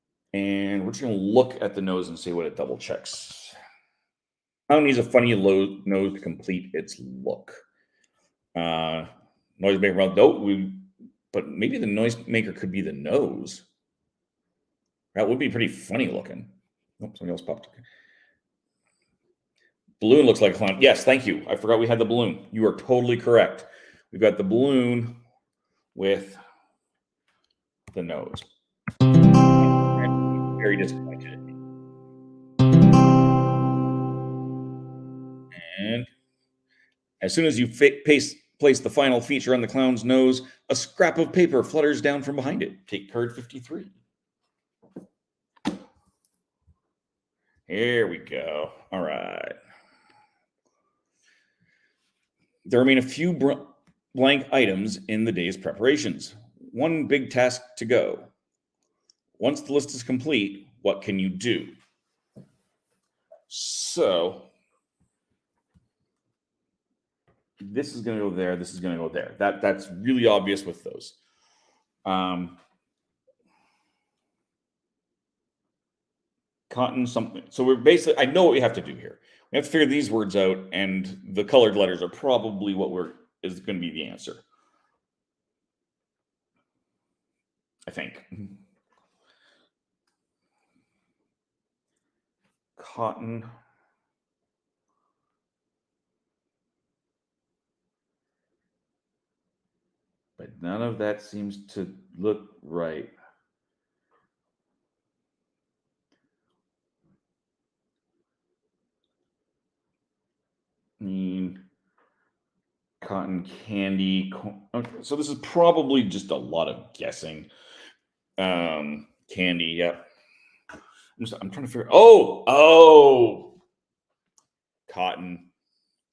And we're just going to look at the nose and see what it double checks. Clown needs a funny nose to complete its look. Noisemaker, but maybe the noisemaker could be the nose. That would be pretty funny looking. Oh, something else popped. Balloon looks like a clown. Yes, thank you. I forgot we had the balloon. You are totally correct. We've got the balloon with the nose. I'm very disappointed. And as soon as you place the final feature on the clown's nose, a scrap of paper flutters down from behind it. Take card 53. Here we go. All right. There remain a few blank items in the day's preparations. One big task to go. Once the list is complete, what can you do? So this is going to go there. This is going to go there. That's really obvious with those. Cotton something. So we're basically, I know what we have to do here. We have to figure these words out, and the colored letters are probably what is going to be the answer. I think. Cotton. But none of that seems to look right. I mean, cotton candy. Okay, so this is probably just a lot of guessing. Candy, yeah. I'm trying to figure. Oh, cotton,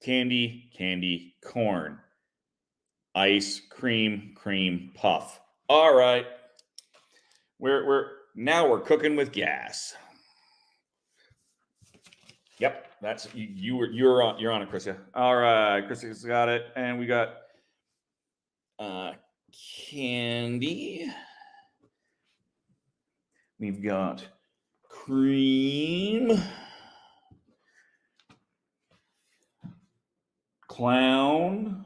candy, corn, ice, cream, puff. All right, we're cooking with gas. Yep, that's you're on it, Chris. All right, Chris's got it, and we got candy. We've got cream, clown.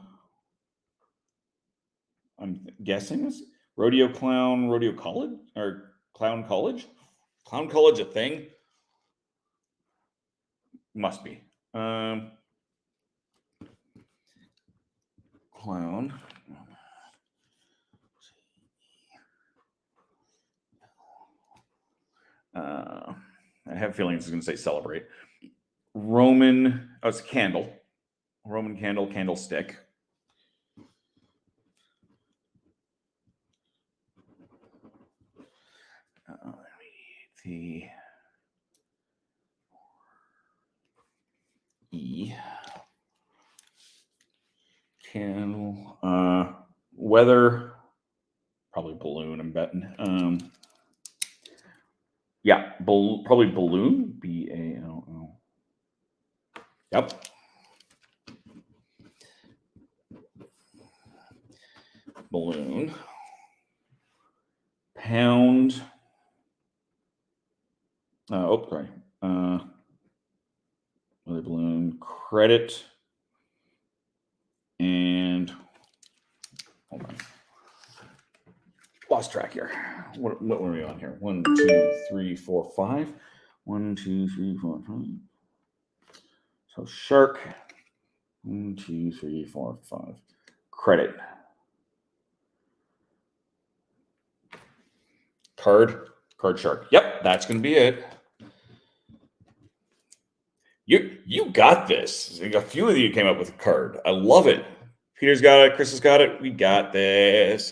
I'm guessing this rodeo clown, rodeo college, or clown college. Clown college a thing? Must be. Clown. I have a feeling this is going to say celebrate. Roman, it's a candle. Roman candle, candlestick. The E. Candle. Weather. Probably balloon, I'm betting. Yeah, probably balloon. BALL. Yep. Balloon. Pound. Sorry. Another balloon. Credit. And hold on. Lost track here. What were we on here? 1, 2, 3, 4, 5. 1, 2, 3, 4, 5. So shark. 1, 2, 3, 4, 5. Credit. Card shark. Yep, that's gonna be it. You got this. A few of you came up with a card. I love it. Peter's got it. Chris has got it. We got this.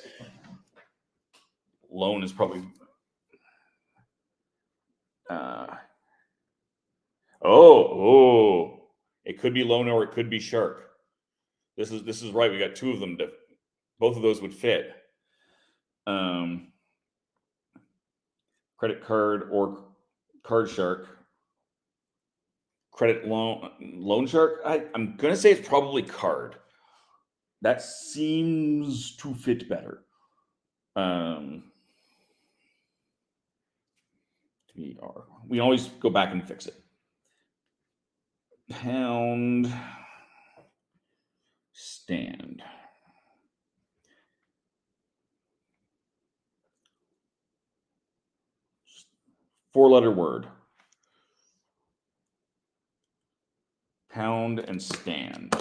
Loan is probably. It could be loan or it could be shark. This is right. We got two of them. Both of those would fit. Credit card or card shark. Credit loan shark. I'm gonna say it's probably card. That seems to fit better. VR. We always go back and fix it. Pound stand. Four-letter word. Pound and stand.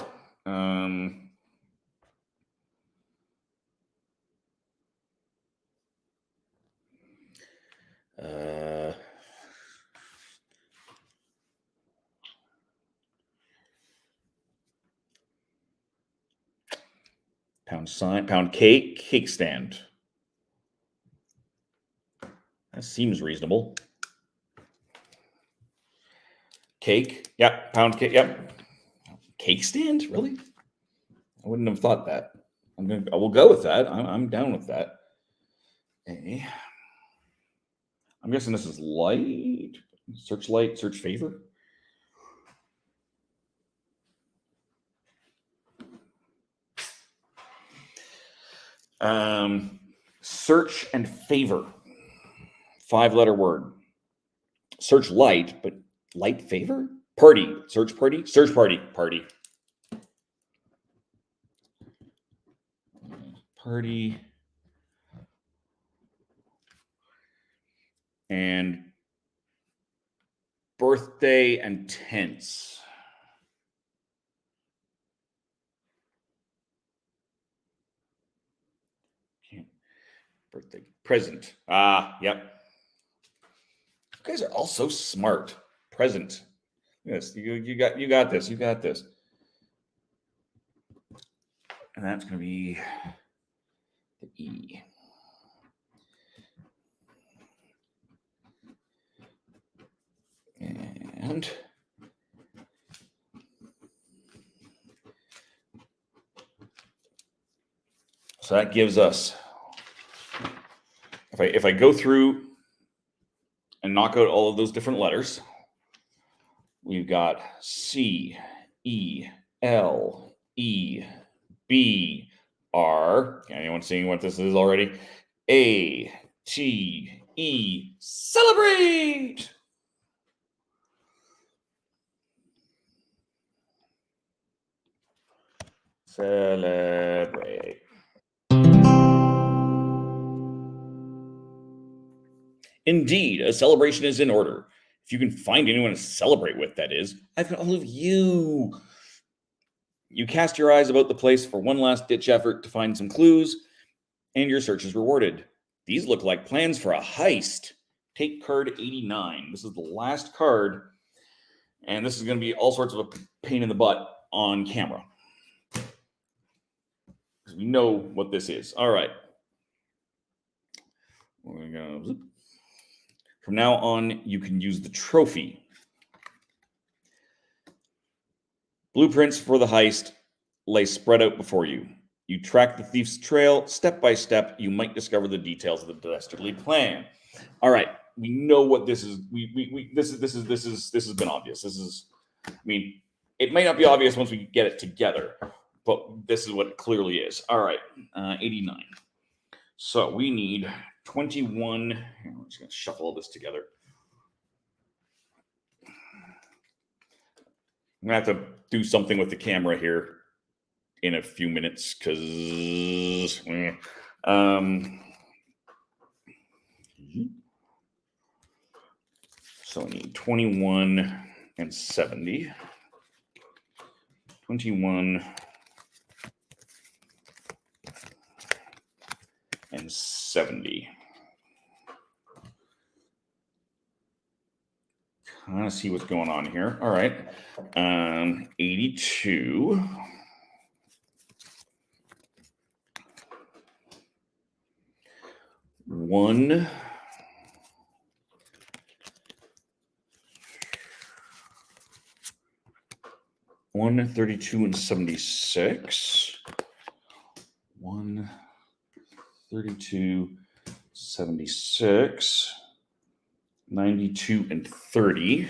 Pound sign, pound cake, cake stand. That seems reasonable. Cake, yep. Pound cake, yep. Cake stand, really? I wouldn't have thought that. I will go with that. I'm down with that. Okay. I'm guessing this is light. Search light, search favor. Search and favor. 5-letter word. Search light, but light favor? Party. Search party. Search party. Party. Party. And birthday and tense. Birthday present. Yep. You guys are all so smart. Present. Yes, you got this. You got this. And that's going to be the E. And so that gives us, if I go through and knock out all of those different letters, we've got C, E, L, E, B, R. Anyone seeing what this is already? A, T, E, celebrate! Celebrate. Indeed, a celebration is in order. If you can find anyone to celebrate with, that is. I've got all of you. You cast your eyes about the place for one last ditch effort to find some clues, and your search is rewarded. These look like plans for a heist. Take card 89. This is the last card, and this is going to be all sorts of a pain in the butt on camera. Because we know what this is. All right. We're going to... From now on, you can use the trophy. Blueprints for the heist lay spread out before you. You track the thief's trail step by step. You might discover the details of the dastardly plan. All right, we know what this is. This has been obvious. This is, I mean, it may not be obvious once we get it together, but this is what it clearly is. All right, 89. So we need 21. I'm just going to shuffle all this together. I'm going to have to do something with the camera here in a few minutes because so I need 21 and 70. 21 and 70. Kind of see what's going on here. All right. 82. One. One 32 and 76. 1 32 76. 92 and 30.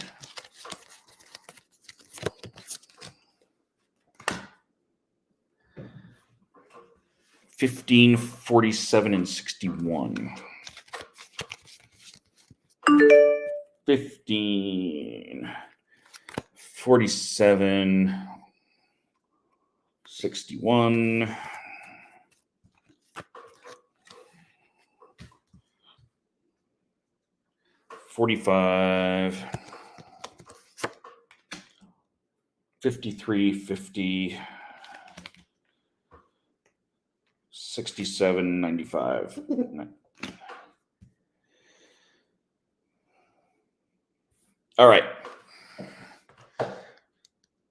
15, 47, and 61. 15, 47, 61, 45, 53, 50, 67, 95. All right.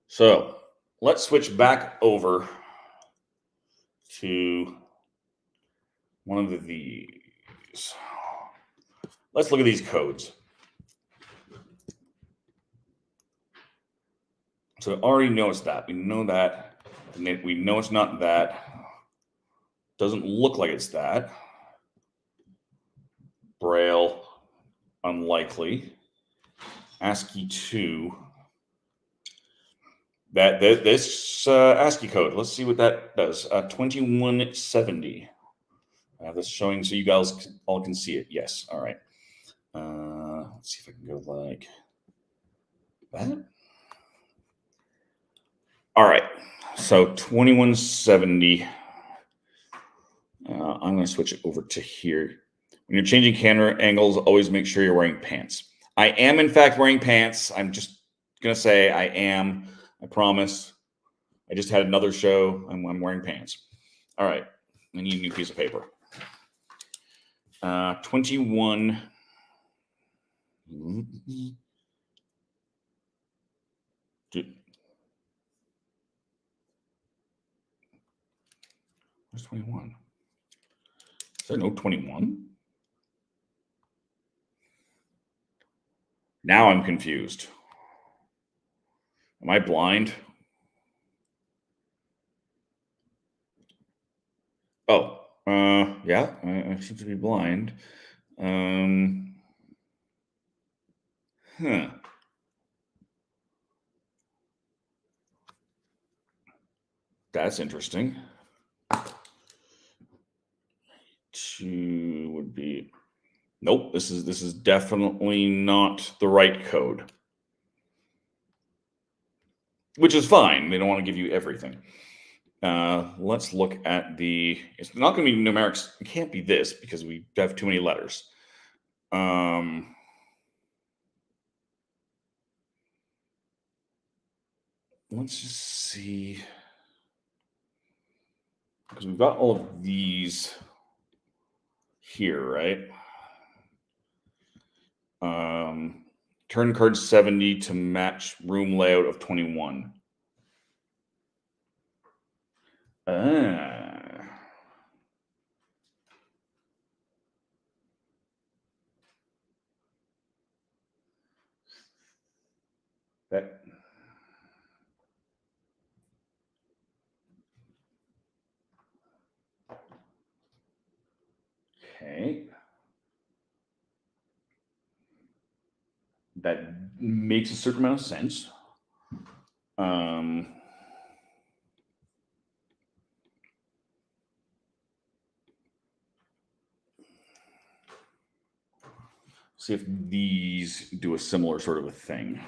So let's switch back over to one of these. Let's look at these codes. So already noticed that. We know that. We know it's not that. Doesn't look like it's that. Braille, unlikely. ASCII 2. This ASCII code. Let's see what that does. 2170. I have this showing so you guys all can see it. Yes. All right. Let's see if I can go like that. All right. So 2170. I'm going to switch it over to here. When you're changing camera angles, always make sure you're wearing pants. I am, in fact, wearing pants. I'm just going to say I am. I promise. I just had another show. I'm wearing pants. All right. I need a new piece of paper. 21. Where's 21? Is there no 21? Now I'm confused. Am I blind? Oh, yeah, I seem to be blind. Huh. That's interesting. 2 would be. Nope, this is definitely not the right code. Which is fine. They don't want to give you everything. Let's look at the. It's not going to be numerics. It can't be this because we have too many letters. Let's just see. Because we've got all of these here, right? Turn card 70 to match room layout of 21. That. Okay. That makes a certain amount of sense. See if these do a similar sort of a thing.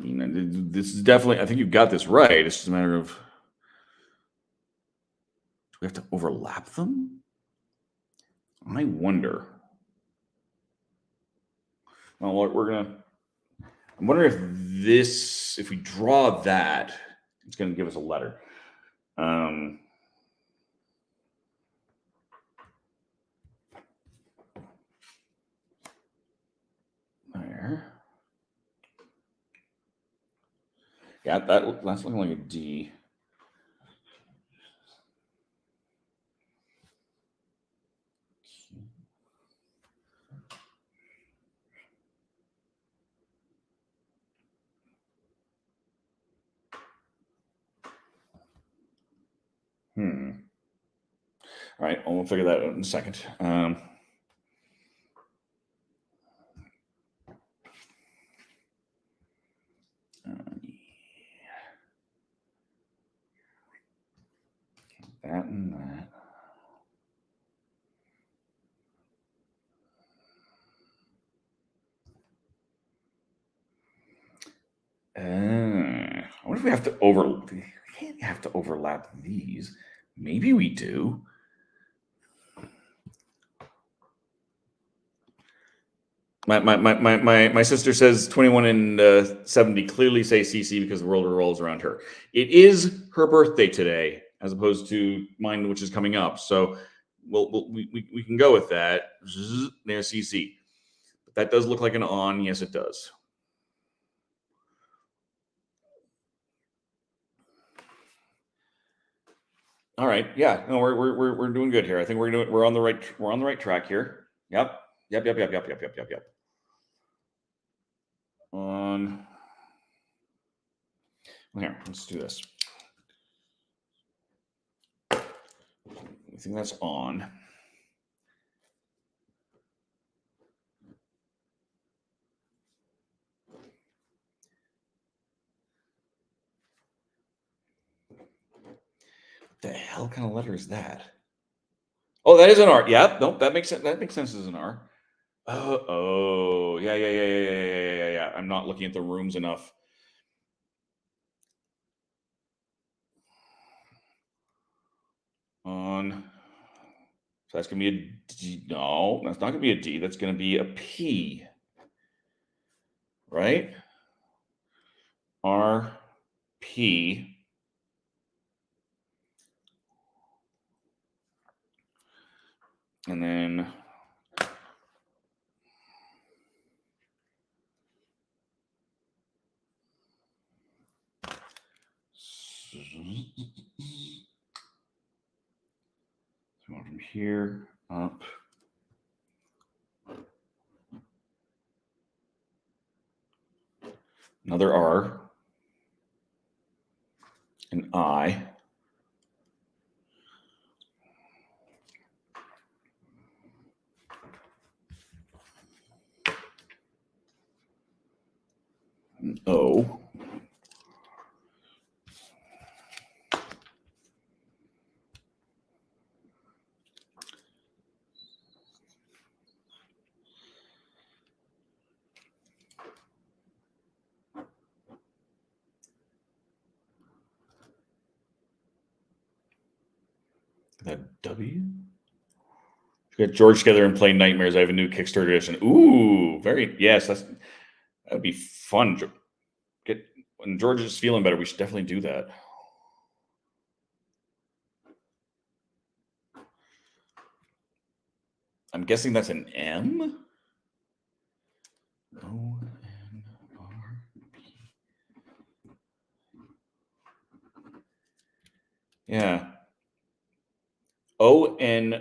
And then this is definitely, I think you've got this right. It's just a matter of, do we have to overlap them? I wonder. Well, I'm wondering if this, if we draw that, it's going to give us a letter. There. Yeah, that's looking like a D. All right, we'll figure that out in a second. That and that. I wonder if we have to we can't have to overlap these. Maybe we do. My sister says 21 and 70 clearly say CC because the world revolves around her. It is her birthday today, as opposed to mine, which is coming up. So we can go with that. There's CC. But that does look like an on. Yes, it does. All right. Yeah. No, we're doing good here. I think we're on the right track here. Yep. On. Here, let's do this. I think that's on. What the hell kind of letter is that? Oh, that is an R. Yeah, nope, that makes sense. That makes sense as an R. Yeah. I'm not looking at the rooms enough. On. So that's gonna be a D. No, that's not gonna be a D. That's gonna be a P. Right? R P. And then going from here up. Another R. An I. An O. That W. Get George together and play Nightmares. I have a new Kickstarter edition. Ooh, yes, that'd be fun. When George is feeling better, we should definitely do that. I'm guessing that's an M. O-N-R-P. Yeah. ONRPRIOM.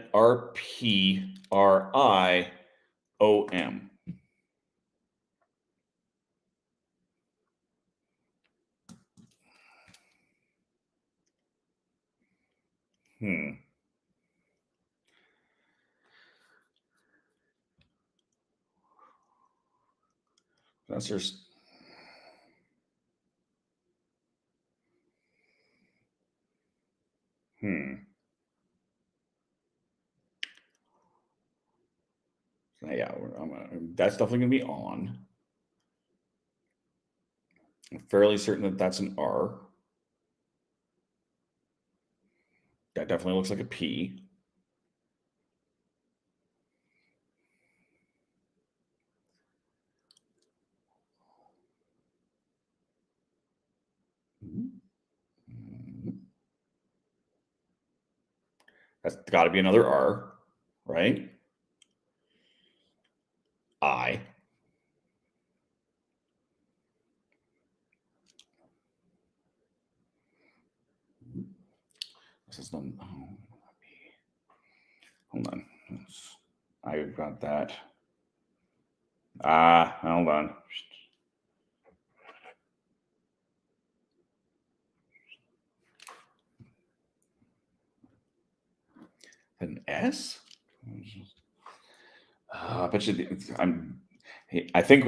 That's just. Yeah, that's definitely going to be on. I'm fairly certain that that's an R. That definitely looks like a P. That's got to be another R, right? I. This is not. Hold on. I've got that. Hold on. An S? I bet you. I think.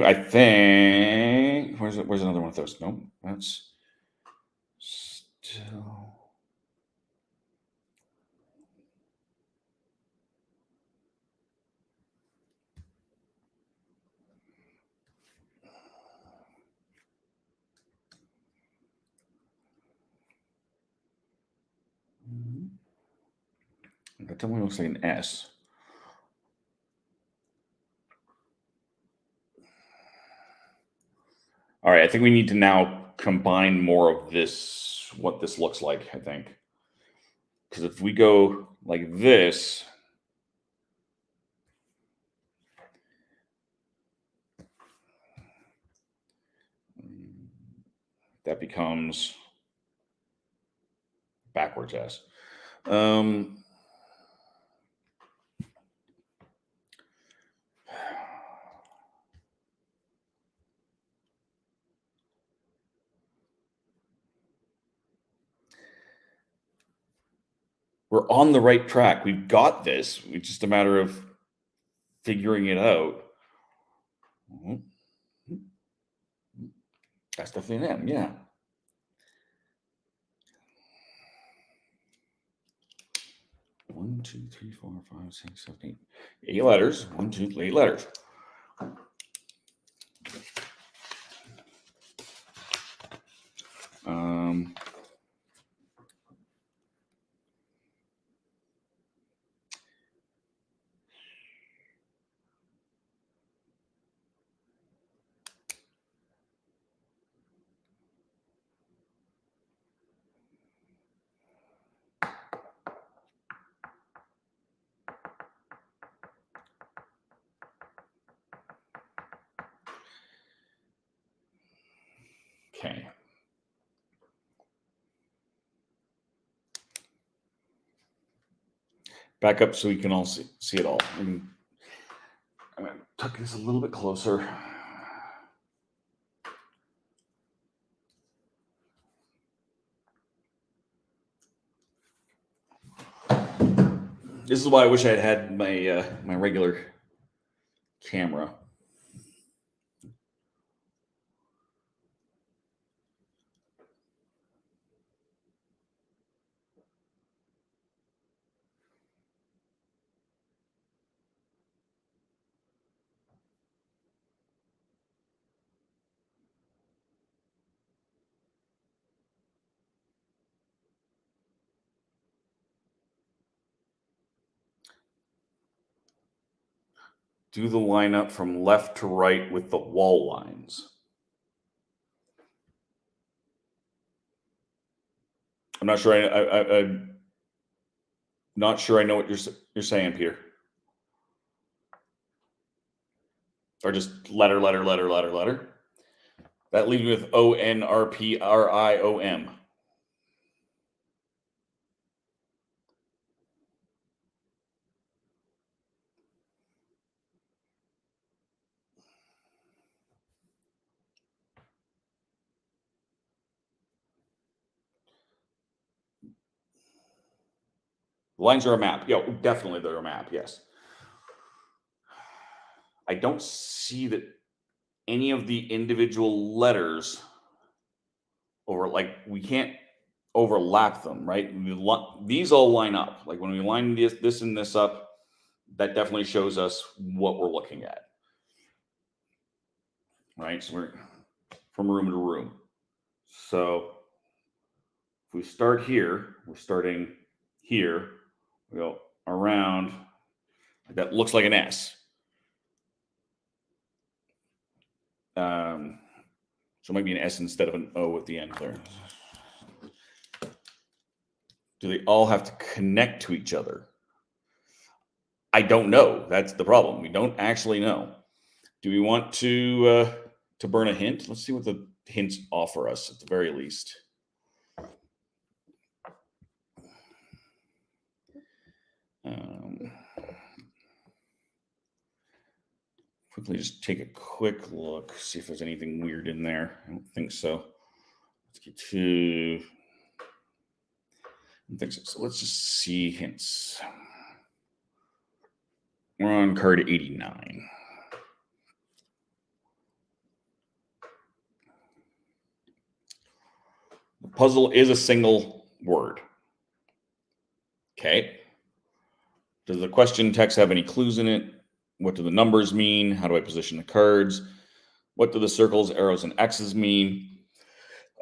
Where's another one of those? Nope. That's still. That definitely looks like an S. All right, I think we need to now combine more of this, what this looks like, I think. Because if we go like this, that becomes backwards S. We're on the right track. We've got this. It's just a matter of figuring it out. That's definitely an M, yeah. One, two, three, 4, 5, 6, 7, 8. 8 letters. 1, 2, 8 letters. Okay. Back up so we can all see it all. I'm going to tuck this a little bit closer. This is why I wish I had my my regular camera. Do the lineup from left to right with the wall lines. I'm not sure. I'm not sure. I know what you're saying, Peter. Or just letter. That leaves me with ONRPRIOM. Lines are a map. Yeah, definitely they're a map. Yes. I don't see that any of the individual letters we can't overlap them, right? These all line up. Like when we line this and this up, that definitely shows us what we're looking at, right? So we're from room to room. So if we start here, we're starting here. We go around. That looks like an S. So it might be an S instead of an O at the end there. Do they all have to connect to each other? I don't know. That's the problem. We don't actually know. Do we want to burn a hint? Let's see what the hints offer us at the very least. Quickly just take a quick look, see if there's anything weird in there. I don't think so. Let's get to... I don't think so. So let's just see hints. We're on card 89. The puzzle is a single word. Okay. Does the question text have any clues in it? What do the numbers mean? How do I position the cards? What do the circles, arrows, and X's mean?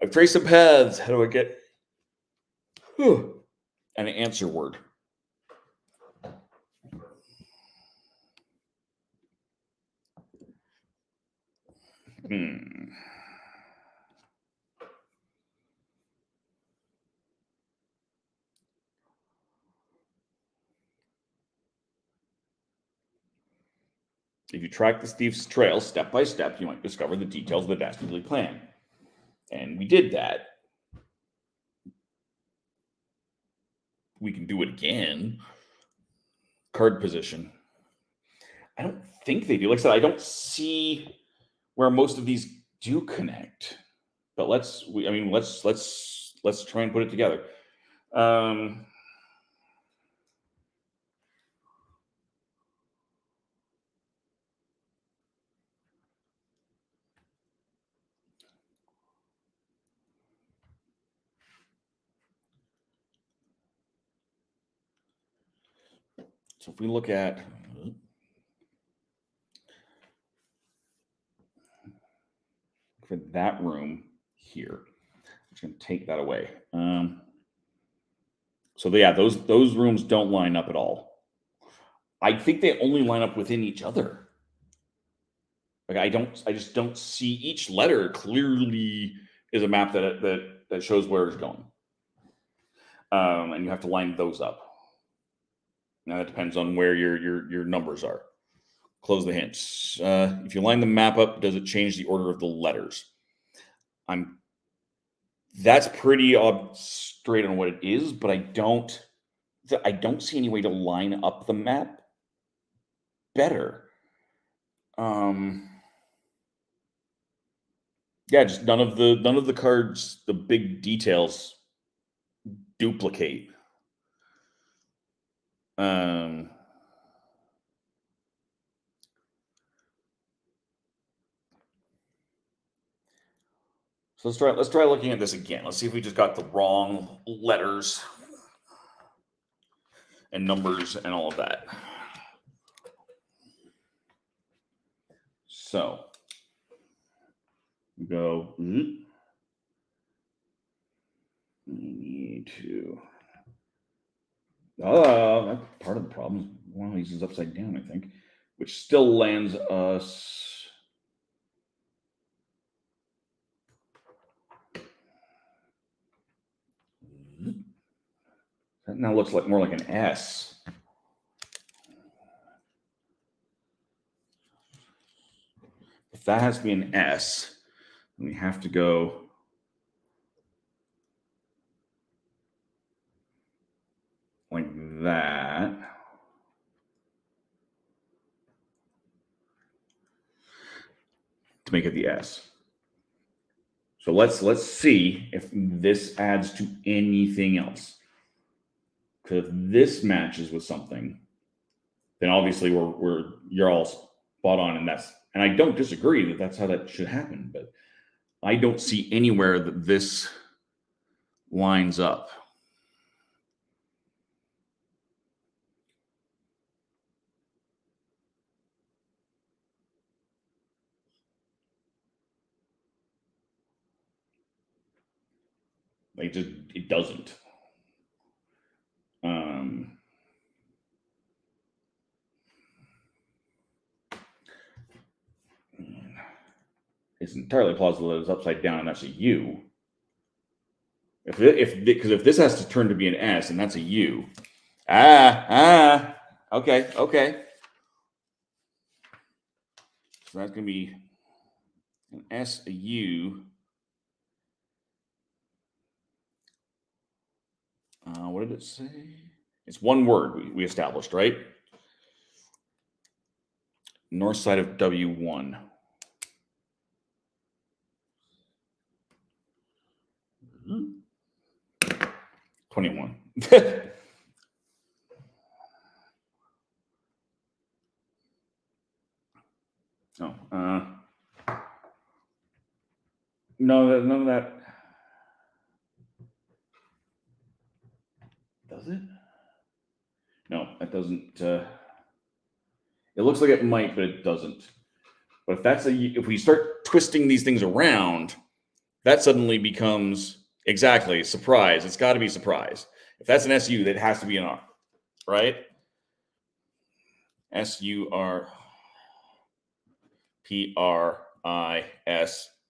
I've traced some paths. How do I get an answer word? If you track the thief's trail step by step, you might discover the details of the dastardly plan. And we did that. We can do it again. Card position. I don't think they do. Like I said, I don't see where most of these do connect. But let's try and put it together. So if we look at for that room here, I'm just going to take that away. So yeah, those rooms don't line up at all. I think they only line up within each other. Like I just don't see each letter clearly is a map that shows where it's going. And you have to line those up. Now that depends on where your numbers are. Close the hints. If you line the map up, does it change the order of the letters? That's pretty straight on what it is, but I don't see any way to line up the map better. Yeah, just none of the cards, the big details duplicate. So let's try looking at this again. Let's see if we just got the wrong letters and numbers and all of that. So we go. We need to. That's part of the problem. One of these is upside down, I think, which still lands us. That now looks like more like an S. If that has to be an S, then we have to go like that. To make it the S. So let's see if this adds to anything else. Because if this matches with something, then obviously you're all spot on, and I don't disagree that that's how that should happen, but I don't see anywhere that this lines up. Like it doesn't. It's entirely plausible that it's upside down and that's a U. Because if this has to turn to be an S and that's a U. Okay. So that's going to be an S, a U. What did it say? It's one word we established, right? North side of W1. Mm-hmm. 21. No, no, none of that. Does it? No, that doesn't. It looks like it might, but it doesn't. But if we start twisting these things around, that suddenly becomes exactly surprise. It's got to be surprise. If that's an SU, that has to be an R, right? SURPRIS.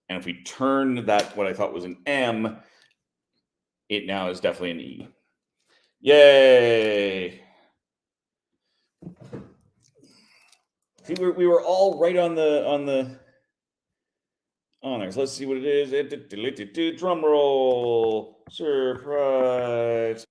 And if we turn that, what I thought was an M, it now is definitely an E. Yay! See, we were all right on there. So let's see what it is. Drum roll. Surprise.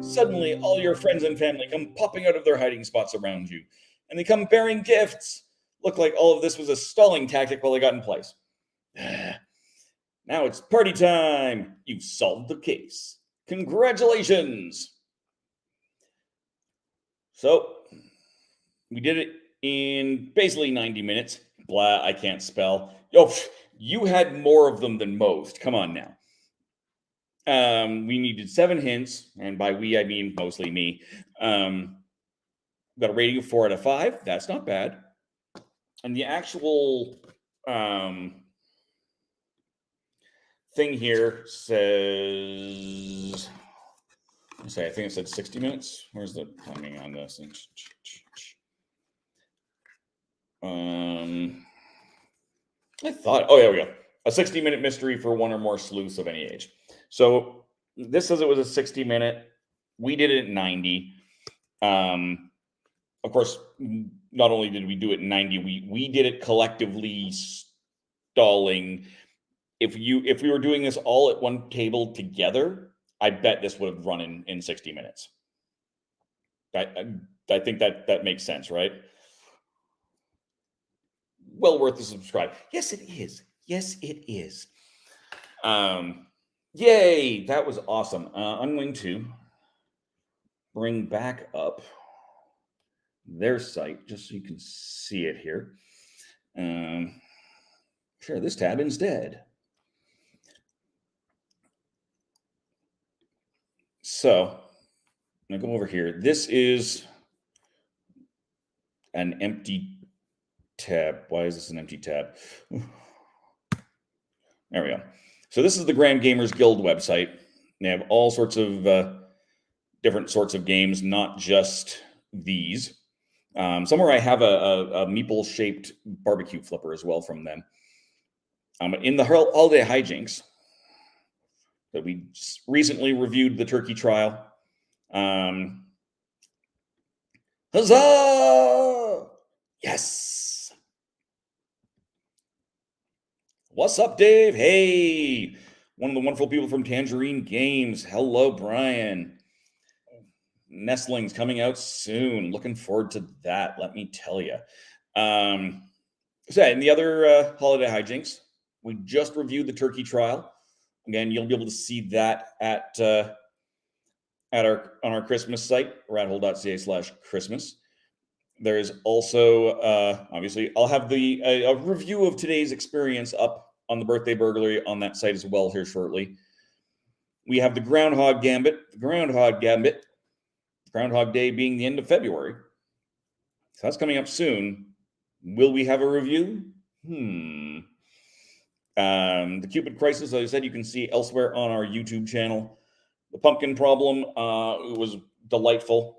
Suddenly, all your friends and family come popping out of their hiding spots around you, and they come bearing gifts. Looked like all of this was a stalling tactic while they got in place. Now it's party time. You've solved the case. Congratulations. So, we did it in basically 90 minutes. Blah, I can't spell. Yo, you had more of them than most. Come on now. We needed 7 hints, and by we, I mean mostly me. Got a rating of 4 out of 5. That's not bad. And the actual thing here says, I think it said 60 minutes. Where's the timing on this? I thought, oh, yeah, we go. A 60-minute mystery for one or more sleuths of any age. So this says it was a 60-minute. We did it at 90. Of course, not only did we do it in 90, we did it collectively stalling. If we were doing this all at one table together, I bet this would have run in 60 minutes. I think that makes sense, right? Well worth the subscribe. Yes, it is. Yes, it is. Yay, that was awesome. I'm going to bring back up their site just so you can see it here. Share this tab instead. So I'm gonna go over here. This is an empty tab. Why is this an empty tab? There we go. So this is the Grand Gamers Guild website. They have all sorts of different sorts of games, not just these. Somewhere I have a meeple-shaped barbecue flipper as well from them. In the Holiday Hijinks, that we recently reviewed the turkey trial. Huzzah! Yes! What's up, Dave? Hey! One of the wonderful people from Tangerine Games. Hello, Brian. Nestlings coming out soon. Looking forward to that, let me tell you. So in the other Holiday Hijinks, we just reviewed the turkey trial. Again, you'll be able to see that on our Christmas site, rathole.ca/Christmas. There's also, obviously, I'll have a review of today's experience up on the Birthday Burglary on that site as well here shortly. We have the Groundhog Gambit, Groundhog Day being the end of February. So that's coming up soon. Will we have a review? The Cupid Crisis, as I said, you can see elsewhere on our YouTube channel. The Pumpkin Problem was delightful.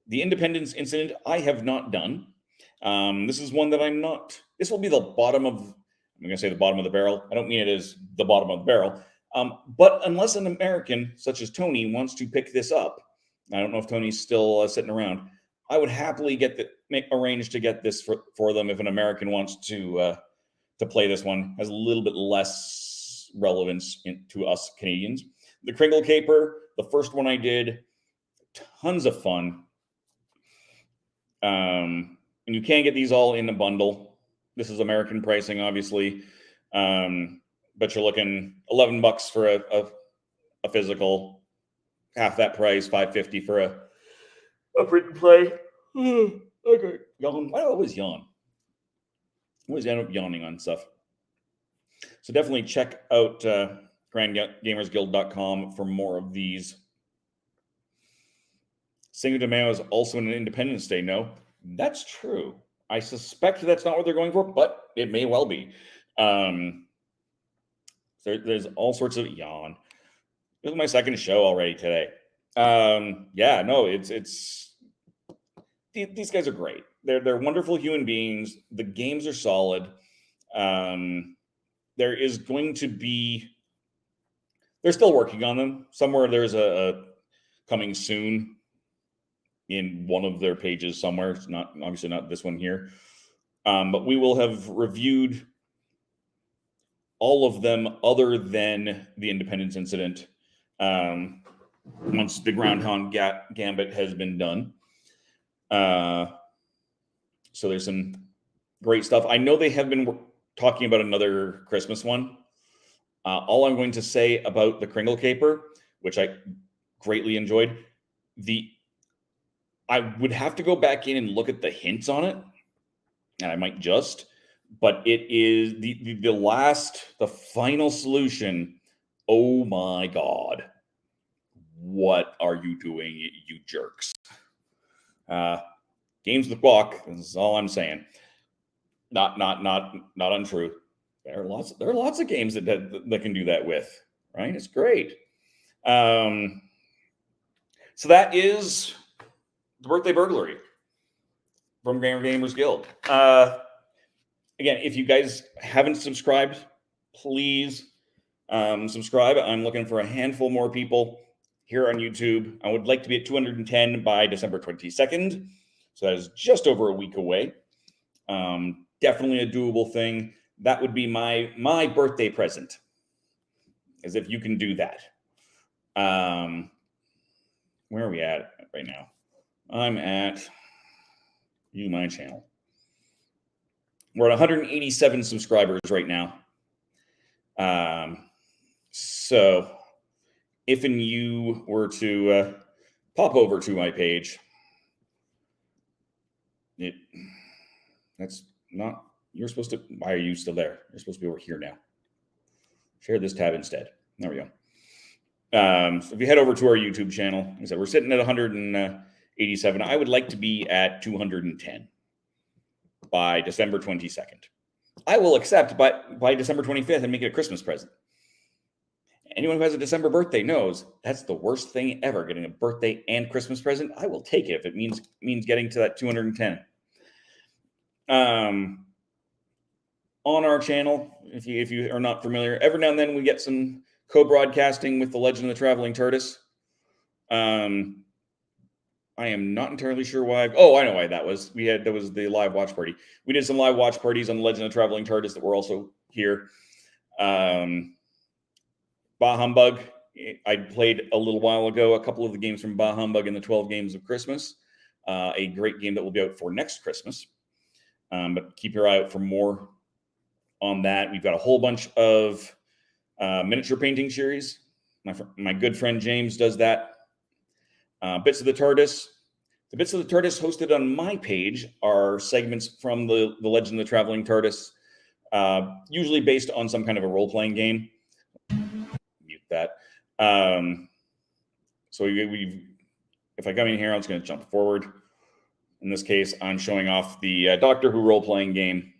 The Independence Incident, I have not done. This is one that I'm not. This will be the bottom of, I'm going to say the bottom of the barrel. I don't mean it as the bottom of the barrel. But unless an American, such as Tony, wants to pick this up, I don't know if Tony's still sitting around, I would happily arrange to get this for them if an American wants to play this one. Has a little bit less relevance to us Canadians. The Kringle Caper, the first one I did, tons of fun. And you can get these all in a bundle. This is American pricing, obviously. But you're looking $11 for a physical, half that price, $5.50 a print play. Okay. Yawn. Why do I always yawn? I always end up yawning on stuff. So definitely check out grandgamersguild.com for more of these. Cinco de Mayo is also an Independence Day. No, that's true. I suspect that's not what they're going for, but it may well be. There's all sorts of yawn. This is my second show already today. Yeah, no, it's these guys are great. They're wonderful human beings. The games are solid. There is going to be. They're still working on them. Somewhere there's a coming soon in one of their pages somewhere. It's not obviously not this one here, but we will have reviewed all of them other than the Independence Incident once the Groundhog Gambit has been done. So there's some great stuff. I know they have been talking about another Christmas one. All I'm going to say about the Kringle Caper, which I greatly enjoyed, I would have to go back in and look at the hints on it, and I might just, but it is the final solution. Oh my God. What are you doing, you jerks? Games with guac, this is all I'm saying. Not untrue. There are lots of games that can do that with, right? It's great. So that is the Birthday Burglary from Gamers Guild. Again, if you guys haven't subscribed, please subscribe. I'm looking for a handful more people here on YouTube. I would like to be at 210 by December 22nd. So that is just over a week away. Definitely a doable thing. That would be my birthday present, as if you can do that. Where are we at right now? I'm at my channel. We're at 187 subscribers right now. So if you were to pop over to my page, that's not, you're supposed to, why are you still there? You're supposed to be over here now. Share this tab instead. There we go. So if you head over to our YouTube channel, like I said, we're sitting at 187. I would like to be at 210 by December 22nd. I will accept by December 25th and make it a Christmas present. Anyone who has a December birthday knows that's the worst thing ever, getting a birthday and Christmas present. I will take it if it means getting to that 210. On our channel, if you are not familiar, every now and then we get some co-broadcasting with the Legend of the Traveling TARDIS. I am not entirely sure why. Oh, I know why that was. That was the live watch party. We did some live watch parties on the Legend of the Traveling TARDIS that were also here. Bah Humbug. I played a little while ago a couple of the games from Bah Humbug in the 12 Games of Christmas. A great game that will be out for next Christmas. But keep your eye out for more on that. We've got a whole bunch of miniature painting series. My good friend James does that. Bits of the TARDIS. The Bits of the TARDIS hosted on my page are segments from the Legend of the Traveling TARDIS, usually based on some kind of a role-playing game. Mute that. So if I come in here, I'm just going to jump forward. In this case, I'm showing off the Doctor Who role-playing game,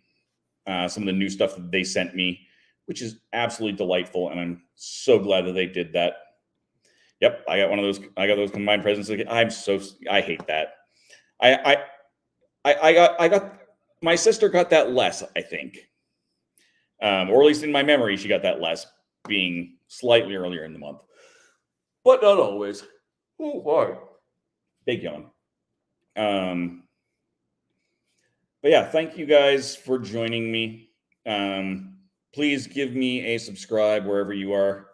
some of the new stuff that they sent me, which is absolutely delightful, and I'm so glad that they did that. Yep, I got one of those. I got those combined presents. I hate that. I got my sister got that less, I think, or at least in my memory, she got that less, being slightly earlier in the month, but not always. Oh, why? Big yawn. But yeah, thank you guys for joining me. Please give me a subscribe wherever you are.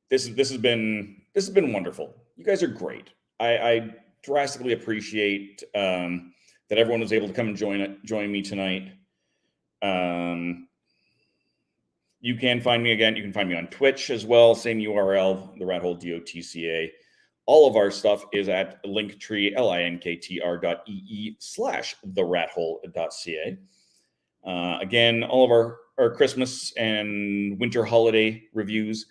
This has been wonderful. You guys are great. I drastically appreciate that everyone was able to come and join me tonight. You can find me again. You can find me on Twitch as well. Same URL, the Rat Hole DOTCA. All of our stuff is at Linktree, linktr.ee/therathole.ca. Again, all of our Christmas and winter holiday reviews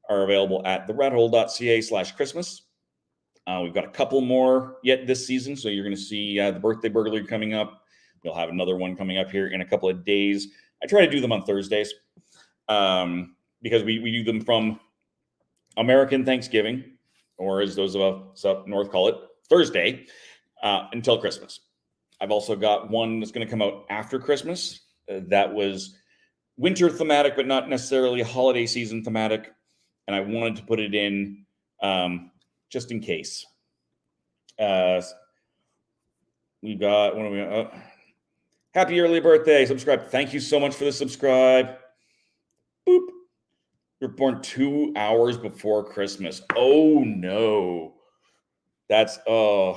are available at therathole.ca/Christmas. We've got a couple more yet this season, so you're going to see the Birthday Burglary coming up. We'll have another one coming up here in a couple of days. I try to do them on Thursdays because we do them from American Thanksgiving, or as those of us up north call it, Thursday, until Christmas. I've also got one that's going to come out after Christmas. That was winter thematic, but not necessarily holiday season thematic. And I wanted to put it in just in case. We got, what do we got? Happy early birthday, subscribe. Thank you so much for the subscribe. Boop. You're born 2 hours before Christmas. Oh no. I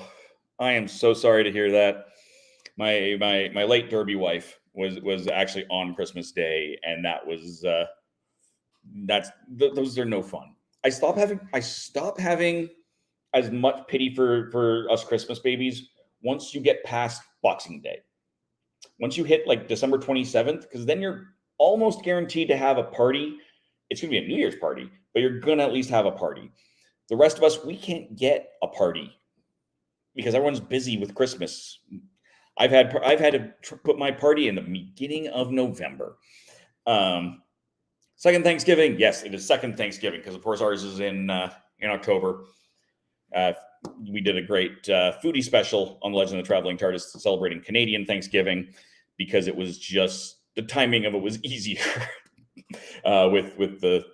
am so sorry to hear that. My late Derby wife was actually on Christmas Day, and that was those are no fun. I stop having as much pity for us Christmas babies once you get past Boxing Day. Once you hit like December 27th, because then you're almost guaranteed to have a party. It's going to be a New Year's party, but you're going to at least have a party. The rest of us, we can't get a party because everyone's busy with Christmas. I've had to put my party in the beginning of November. Second Thanksgiving, yes, it is second Thanksgiving because of course ours is in October. We did a great foodie special on the Legend of the Traveling TARDIS celebrating Canadian Thanksgiving because it was just the timing of it was easier with the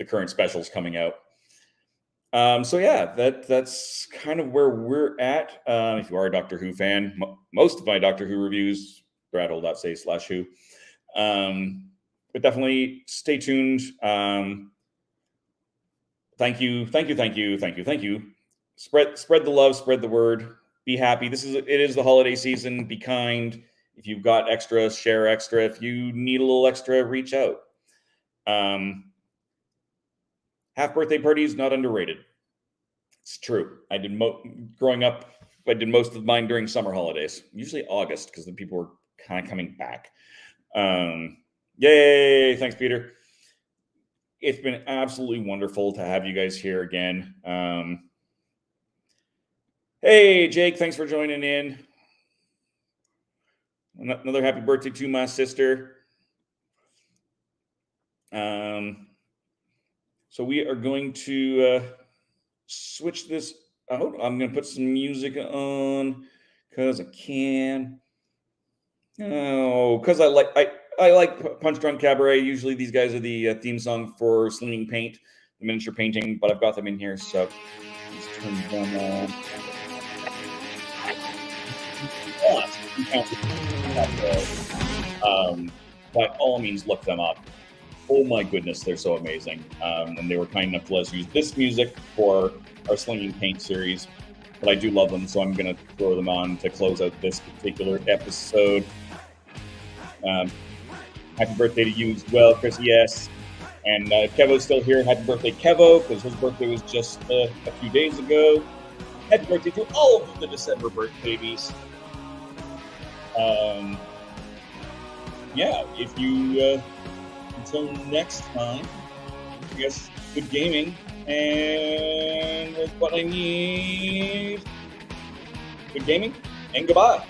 current specials coming out. So yeah, that's kind of where we're at. If you are a Doctor Who fan, most of my Doctor Who reviews, bradhole.ca/who. But definitely stay tuned. Thank you. Spread the love, spread the word. Be happy. It is the holiday season. Be kind. If you've got extra, share extra. If you need a little extra, reach out. Half birthday parties, not underrated. It's true. Growing up, I did most of mine during summer holidays, usually August, because the people were kind of coming back. Yay! Thanks, Peter. It's been absolutely wonderful to have you guys here again. Hey, Jake, thanks for joining in. Another happy birthday to my sister. So we are going to switch this out. I'm going to put some music on because I can. Oh, because I like Punch Drunk Cabaret. Usually these guys are the theme song for Slinging Paint, the miniature painting, but I've got them in here, so let's turn them on. By all means, look them up. Oh my goodness, they're so amazing. And they were kind enough to let us use this music for our Slinging Paint series. But I do love them, so I'm going to throw them on to close out this particular episode. Happy birthday to you as well, Chris, yes. And Kevo's still here. Happy birthday, Kevo, because his birthday was just a few days ago. Happy birthday to all of the December birth babies. Yeah, if you... until next time, I guess good gaming, and that's what I need. Good gaming, and goodbye.